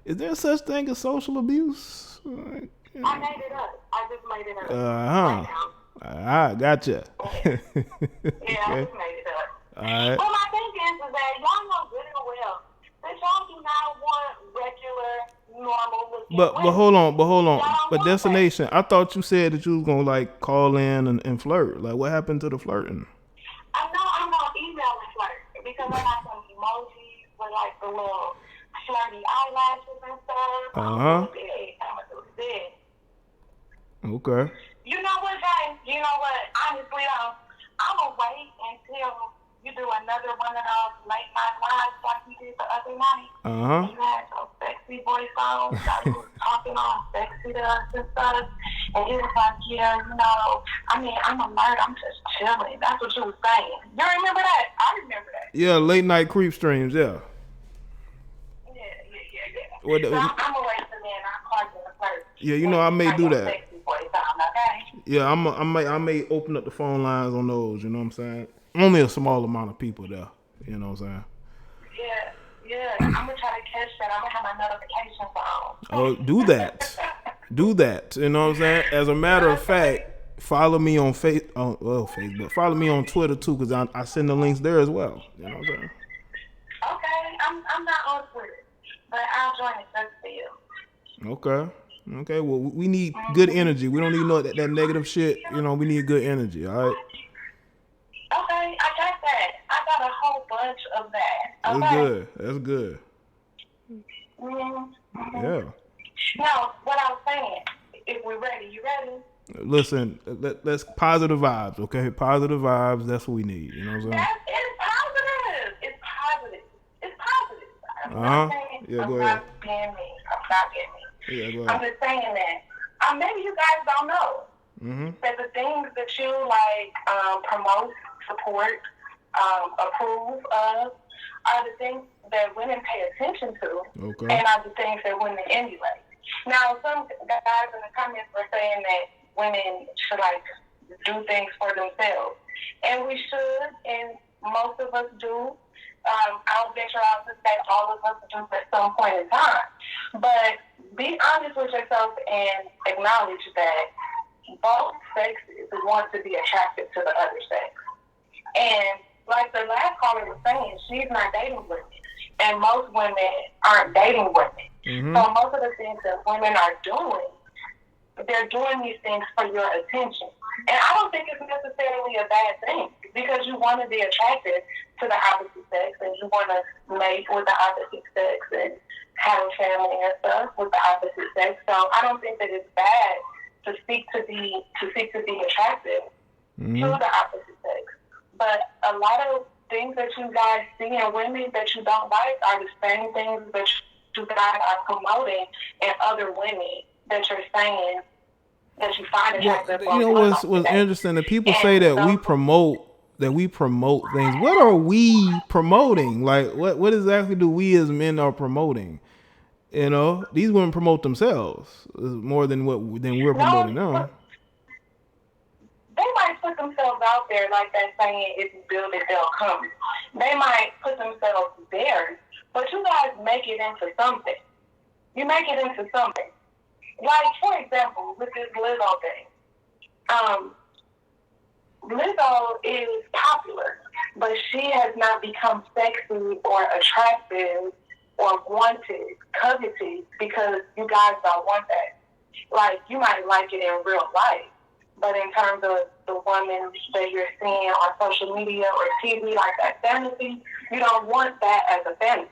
Is there such thing as social abuse? I made it up. I just made it up. I gotcha. Yeah, okay. I just made it up. All right. Well, my thing is that y'all know good and well that y'all do not want regular, normal looking But women. hold on. But want destination, I thought you said that you was gonna call in and flirt. What happened to the flirting? I know I'm gonna email and flirt because I got some emojis with the little flirty eyelashes and stuff. I'm gonna do it. Okay. You know what, Jay? You know what? Honestly, I'm gonna wait until you do another one of those late night lives like you did the other night. You had those sexy voice on, you was talking all sexy to us and stuff. And it was like, yeah, I'm alert, I'm just chilling. That's what you was saying. You remember that? I remember that. Yeah, late night creep streams, yeah. Yeah. What so I'm gonna wait till then. I'll call you first. Yeah, I may do that. Sexy voice on, okay? Yeah, I may open up the phone lines on those, you know what I'm saying? Only a small amount of people there, you know what I'm saying? Yeah, I'm gonna try to catch that. I'm gonna have my notifications on. Oh, do that. Do that. You know what I'm saying? As a matter of fact, follow me on Facebook. Follow me on Twitter too, because I send the links there as well. You know what I'm saying? Okay, I'm not on Twitter, but I'll join it just for you. Okay. Okay. Well, we need good energy. We don't need no that negative shit. You know, we need good energy. All right. Okay, I got that. I got a whole bunch of that. Okay? That's good. That's good. Mm-hmm. Yeah. Now, what I was saying, if we're ready, you ready? Listen, let's positive vibes, okay? Positive vibes. That's what we need. You know what I'm saying? It's positive. It's positive. It's positive. I'm not saying Yeah, I'm go not ahead. being me. I'm not being me. Yeah, go I'm ahead. just saying that. Maybe you guys don't know that the things that you like promote, support, approve of are the things that women pay attention to, and are the things that women emulate. Now, some guys in the comments were saying that women should like do things for themselves, and we should, and most of us do. I'll venture out to say all of us do at some point in time. But be honest with yourself and acknowledge that both sexes want to be attracted to the other sex. And like the last caller was saying, she's not dating women. And most women aren't dating women. So most of the things that women are doing, they're doing these things for your attention. And I don't think it's necessarily a bad thing, because you want to be attracted to the opposite sex, and you want to mate with the opposite sex and have a family and stuff with the opposite sex. So I don't think that it's bad to seek to be attractive to the opposite sex. But a lot of things that you guys see in women that you don't like are the same things that you guys are promoting in other women that you're saying that you find attractive. Well, you know what's interesting? That people say that we promote things. What are we promoting? Like, what exactly do we as men are promoting? You know, these women promote themselves more than we're promoting them. They might put themselves out there like that saying, if you build it, they'll come. They might put themselves there, but you guys make it into something. You make it into something. Like, for example, with this Lizzo thing. Lizzo is popular, but she has not become sexy or attractive or wanted, coveted, because you guys don't want that. Like, you might like it in real life, but in terms of the woman that you're seeing on social media or TV, like that fantasy, you don't want that as a fantasy.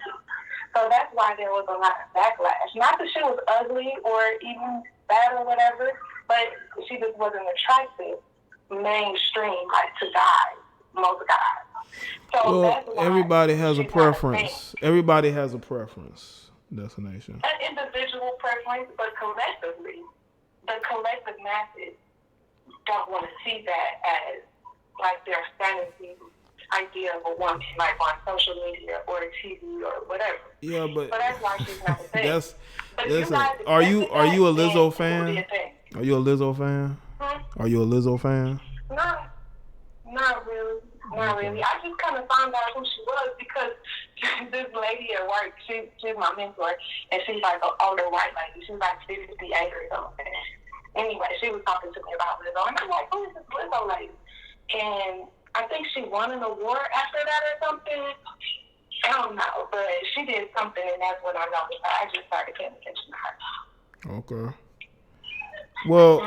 So that's why there was a lot of backlash. Not that she was ugly or even bad or whatever, but she just wasn't attractive mainstream, like to guys, most guys. So that's why everybody has a preference. Everybody has a preference. Destination. An individual preference, but collectively, the collective masses don't want to see that as like their fantasy idea of a woman, like on social media or TV or whatever. Yeah, but so that's why she's not a thing. Listen, are you a Lizzo fan? Are you a Lizzo fan? Are you a Lizzo fan? Not really. Not really. I just kind of found out who she was because this lady at work, she's my mentor, and she's like an older white lady. She's like 58 or something. Anyway, she was talking to me about Lizzo, and I'm like, who is this Lizzo lady? And I think she won an award after that or something. I don't know, but she did something, and that's when I noticed her. I just started paying attention to her. Okay. Well,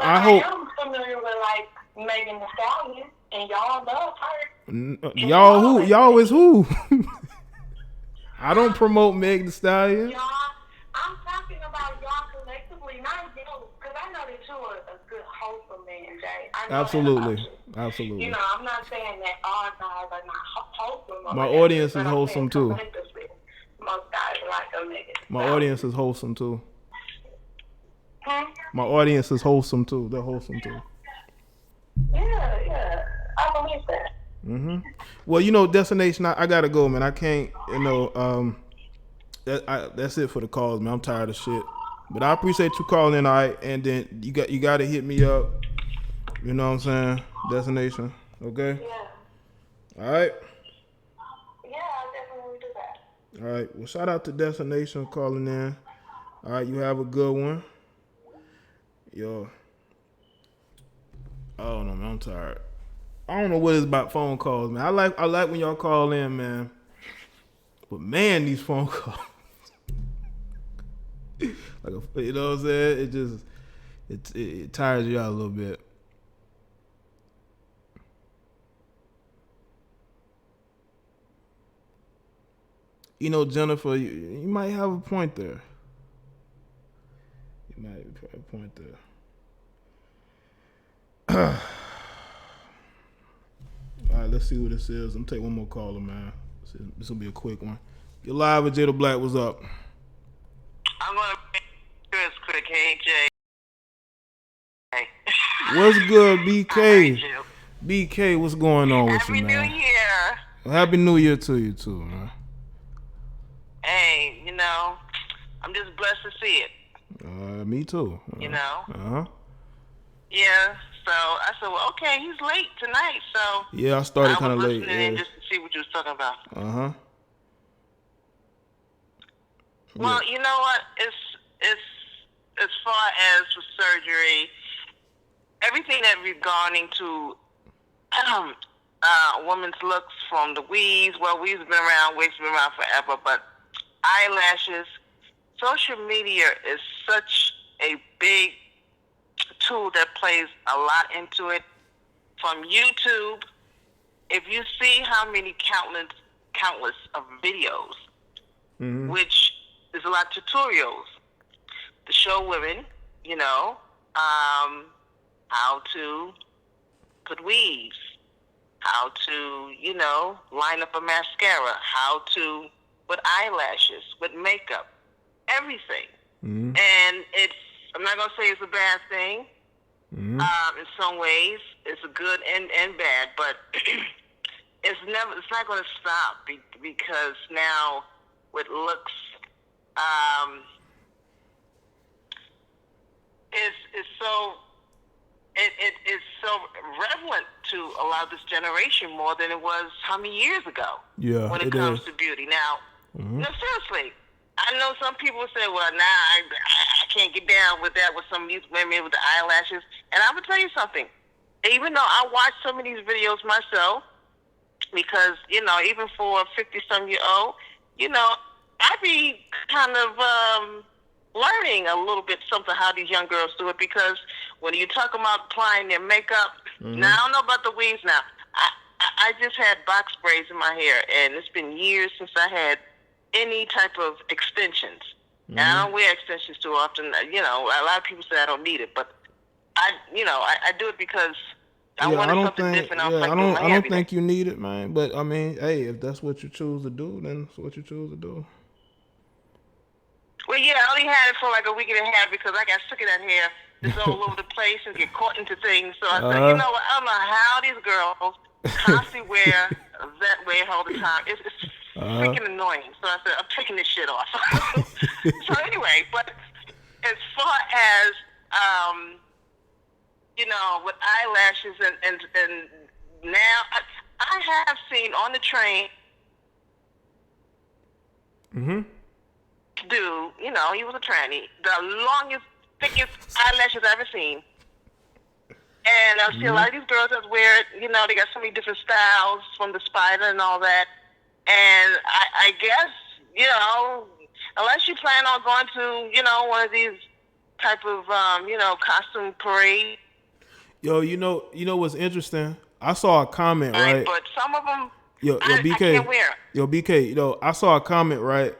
I hope. I am familiar with like Megan Thee Stallion, and y'all love her. Y'all who? Y'all is who? I don't promote Megan Thee Stallion. Y'all, I'm talking about y'all collectively, not you, because I know that you're a good, wholesome man, Jay. Absolutely. You know, I'm not saying that all guys are not wholesome. My audience is wholesome too. Most guys are like a nigga. My audience is wholesome too. My audience is wholesome too. They're wholesome too. Yeah, I believe that. Well, you know, Destination, I gotta go, man. I can't, you know, that's it for the calls, man. I'm tired of shit. But I appreciate you calling in, all right? And then you gotta hit me up. You know what I'm saying? Destination. Okay? Yeah. All right? Yeah, I'll definitely do All right. Well, shout out to Destination calling in. All right, you have a good one. Yo. I don't know, man. I'm tired. I don't know what it's about phone calls, man. I like when y'all call in, man. But man, these phone calls. Like, you know what I'm saying? It tires you out a little bit. You know, Jennifer, you might have a point there. You might have a point there. All right, let's see what this is. I'm gonna take one more caller, man. This will be a quick one. You're live with Jada Black. What's up? I'm gonna make this quick. Hey, Jay. What's good, BK? BK, what's going on with you, man? Happy New Year. Well, Happy New Year to you too, man. Hey, I'm just blessed to see it. Me too. Yeah. So I said, well, okay, he's late tonight. So yeah, I started kind of late. Yeah. Just to see what you was talking about. Well, you know what? It's as far as for surgery, everything that we've gone into, women's looks from the weaves. Well, weaves been around, wigs been around forever, but eyelashes, social media is such a big tool that plays a lot into it. From YouTube, if you see how many countless of videos, which is a lot of tutorials to show women, how to put weaves, how to, line up a mascara, how to put eyelashes, with makeup, everything. And I'm not going to say it's a bad thing. In some ways, it's a good and bad, but it's not going to stop because now with looks, it's so relevant to a lot of this generation more than it was how many years ago. Yeah, when it comes to beauty. Now, no, seriously, I know some people say, well, I can't get down with that with some of these women with the eyelashes. And I'm going to tell you something. Even though I watch some of these videos myself, because, even for a 50-some-year-old, I be kind of learning a little bit something how these young girls do it, because when you talk about applying their makeup, now I don't know about the weaves now. I just had box braids in my hair, and it's been years since I had any type of extensions. And I don't wear extensions too often. A lot of people say I don't need it, but I do it because I wanted something different. I don't think you need it, man. But I mean, hey, if that's what you choose to do, then that's what you choose to do. Well, yeah, I only had it for like a week and a half because I got sick of that hair. It's all over the place and get caught into things. So I said, you know what? I don't know how these girls constantly wear that way all the time. It's freaking annoying. So I said, I'm taking this shit off. So anyway, but as far as with eyelashes and now I have seen on the train. Dude, he was a tranny. The longest, thickest eyelashes I've ever seen. And I see a lot of these girls that wear it, they got so many different styles from the spider and all that. And I guess, unless you plan on going to, one of these type of, costume parade. Yo, you know what's interesting? I saw a comment, right? But some of them, BK, I can't wear. Yo, BK, I saw a comment, right?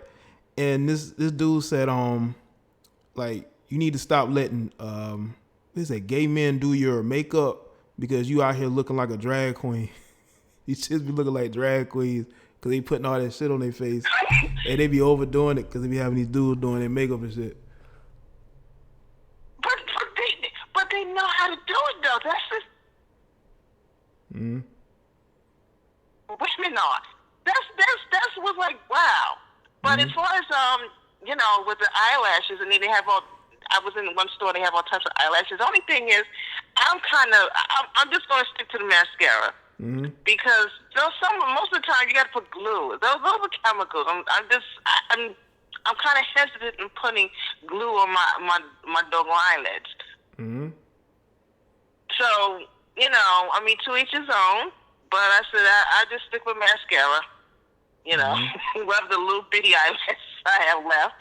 And this dude said, like, you need to stop letting, gay men do your makeup because you out here looking like a drag queen. You should be looking like drag queens because they putting all that shit on their face. And they be overdoing it because they be having these dudes doing their makeup and shit. But they know how to do it, though. That's just... Women are. That's what's like, wow. But as far as, with the eyelashes, and then they have all... I was in one store, they have all types of eyelashes. The only thing is, I'm just going to stick to the mascara. Because most of the time you got to put glue. Those are chemicals. I'm kind of hesitant in putting glue on my doggone eyelids. So, I mean, to each his own. But I said I just stick with mascara. Whatever the little bitty eyelashes I have left.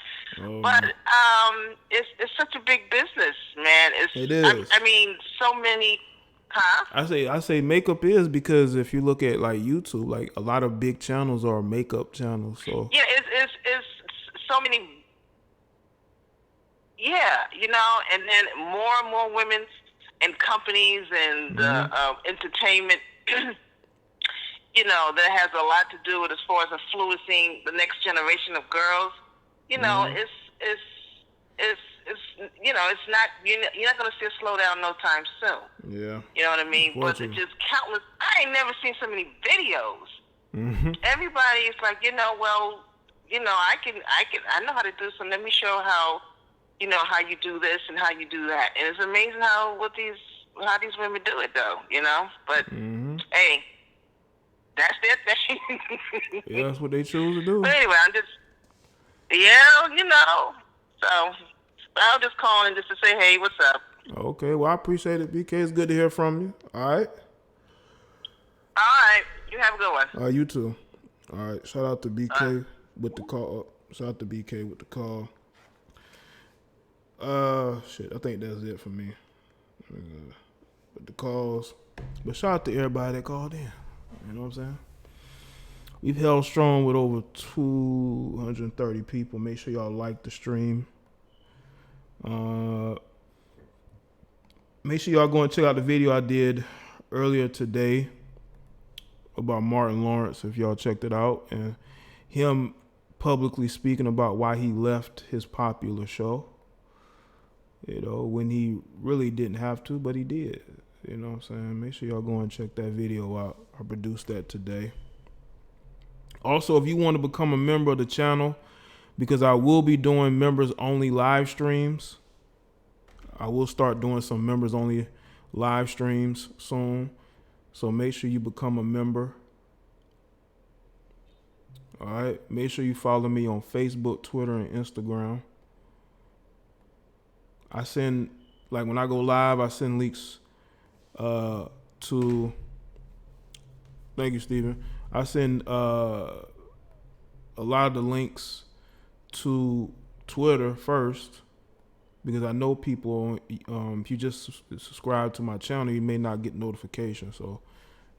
But it's such a big business, man. It is. I mean, so many. Huh? I say makeup is, because if you look at like YouTube, like a lot of big channels are makeup channels. So yeah, it's so many. Yeah, and then more and more women and companies and entertainment. That has a lot to do with as far as influencing the next generation of girls. It's not, you're not going to see a slowdown no time soon. Yeah. You know what I mean? But it's just countless. I ain't never seen so many videos. Everybody is like, I know how to do so. Let me show how you do this and how you do that. And it's amazing how these women do it though, But hey, that's their thing. Yeah, that's what they choose to do. But anyway, I'm just, so I'll just call in just to say, hey, what's up? Okay, well, I appreciate it, BK. It's good to hear from you. All right. All right. You have a good one. You too. All right. Shout out to BK with the call. Shout out to BK with the call. Shit, I think that's it for me. With the calls. But shout out to everybody that called in. You know what I'm saying? We've held strong with over 230 people. Make sure y'all like the stream. Make sure y'all go and check out the video I did earlier today about Martin Lawrence, if y'all checked it out, and him publicly speaking about why he left his popular show. When he really didn't have to, but he did. You know what I'm saying? Make sure y'all go and check that video out. I produced that today. Also, if you want to become a member of the channel, because I will be doing members only live streams. I will start doing some members only live streams soon. So make sure you become a member. All right. Make sure you follow me on Facebook, Twitter, and Instagram. I send, like when I go live, I send links to, thank you, Stephen. I send a lot of the links to Twitter first, because I know people, if you just subscribe to my channel, you may not get notifications. So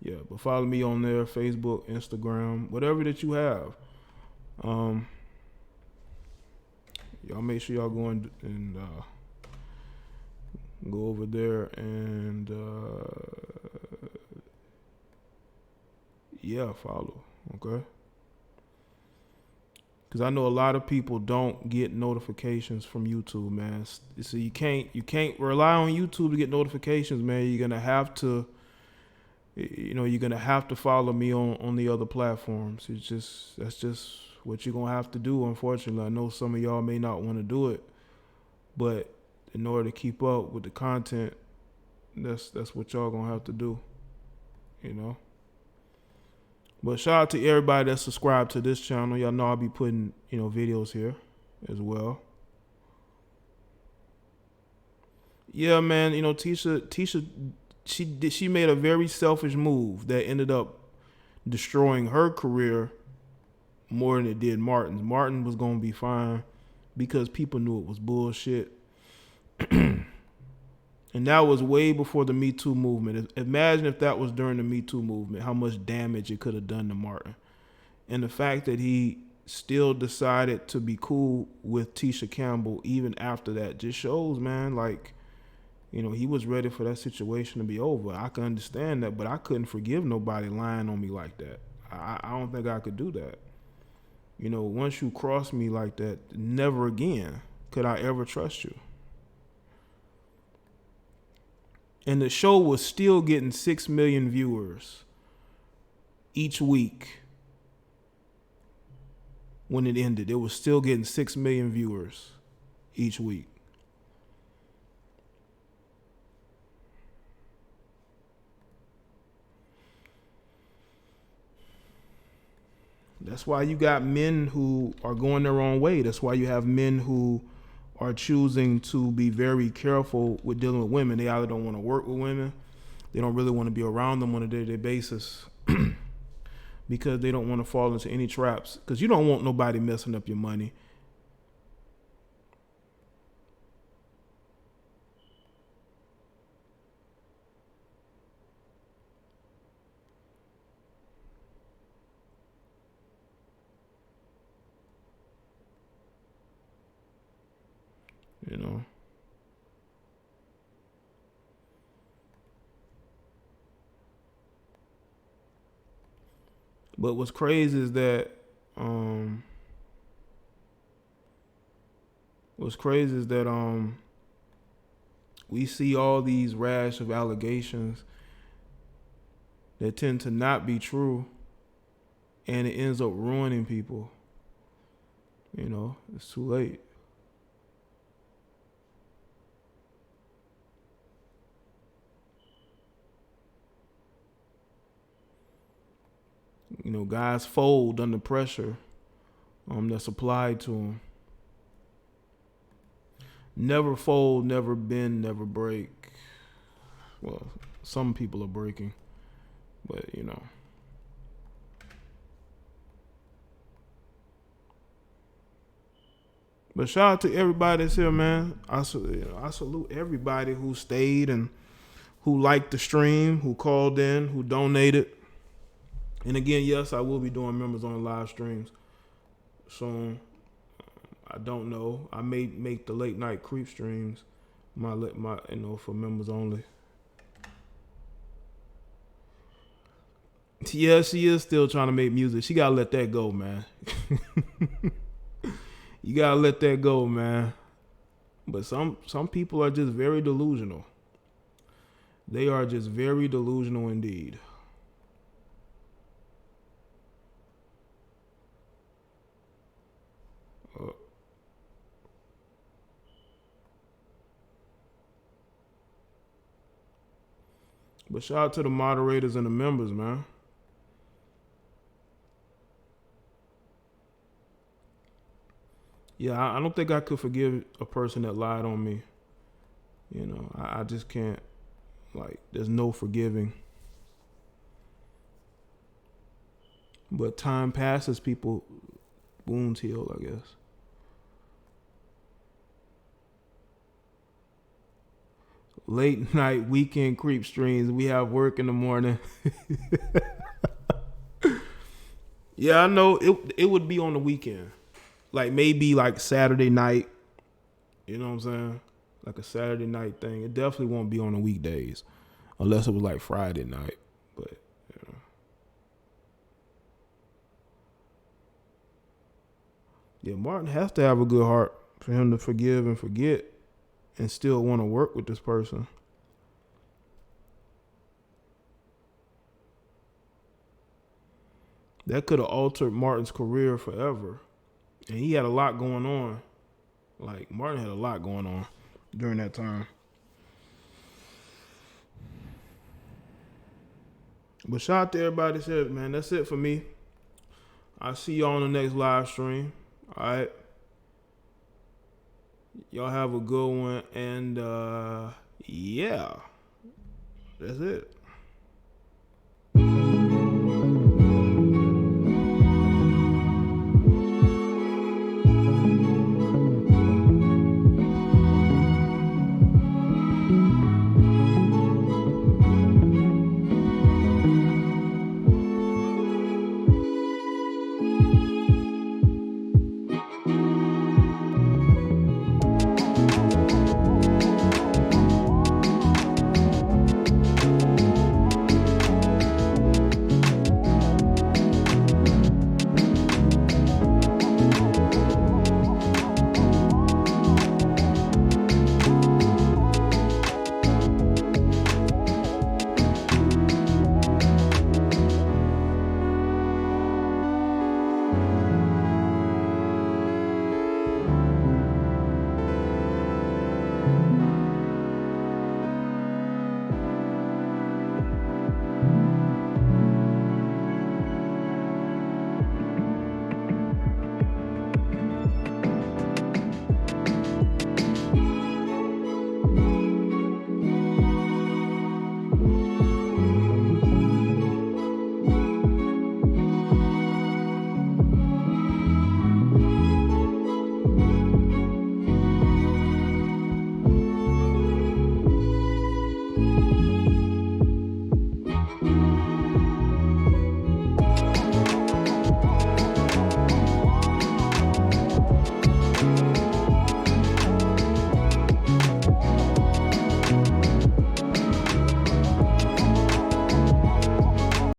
yeah, but follow me on there, Facebook, Instagram, whatever that you have. Y'all make sure y'all go and go over there and follow, okay? Because I know a lot of people don't get notifications from YouTube, man. So you can't rely on YouTube to get notifications, man. You're gonna have to, follow me on the other platforms. That's just what you're gonna have to do. Unfortunately, I know some of y'all may not want to do it, but in order to keep up with the content, that's what y'all gonna have to do, But shout out to everybody that's subscribed to this channel. Y'all know I'll be putting, videos here as well. Yeah, man, Tisha, she made a very selfish move that ended up destroying her career more than it did Martin's. Martin was gonna be fine because people knew it was bullshit. And that was way before the Me Too movement. Imagine if that was during the Me Too movement, how much damage it could have done to Martin. And the fact that he still decided to be cool with Tisha Campbell even after that just shows, man, like, he was ready for that situation to be over. I can understand that, but I couldn't forgive nobody lying on me like that. I don't think I could do that. Once you cross me like that, never again could I ever trust you. And the show was still getting 6 million viewers each week when it ended. It was still getting 6 million viewers each week. That's why you got men who are going their own way. That's why you have men who are choosing to be very careful with dealing with women. They either don't want to work with women, they don't really want to be around them on a day-to-day basis because they don't want to fall into any traps. Because you don't want nobody messing up your money. You know. But what's crazy is that we see all these rash of allegations that tend to not be true, and it ends up ruining people. You know, it's too late. You know, guys fold under pressure that's applied to them. Never fold, never bend, never break. Well, some people are breaking, but you know. But shout out to everybody that's here, man. I salute everybody who stayed and who liked the stream, who called in, who donated. And again, yes, I will be doing members on live streams soon. I don't know. I may make the late night creep streams for members only. Yeah, she is still trying to make music. She gotta let that go, man. You gotta let that go, man. But some people are just very delusional. They are just very delusional indeed. But shout out to the moderators and the members, man. Yeah, I don't think I could forgive a person that lied on me. You know, I just can't. Like, there's no forgiving. But time passes, people, wounds heal, I guess. Late night weekend creep streams. We have work in the morning. Yeah, I know it would be on the weekend. Like maybe like Saturday night. You know what I'm saying? Like a Saturday night thing. It definitely won't be on the weekdays. Unless it was like Friday night. But you know. Yeah, Martin has to have a good heart for him to forgive and forget and still want to work with this person. That could have altered Martin's career forever. And he had a lot going on. Like, Martin had a lot going on during that time. But shout out to everybody that said, man, that's it for me. I'll see y'all on the next live stream. All right. Y'all have a good one. And, yeah. That's it.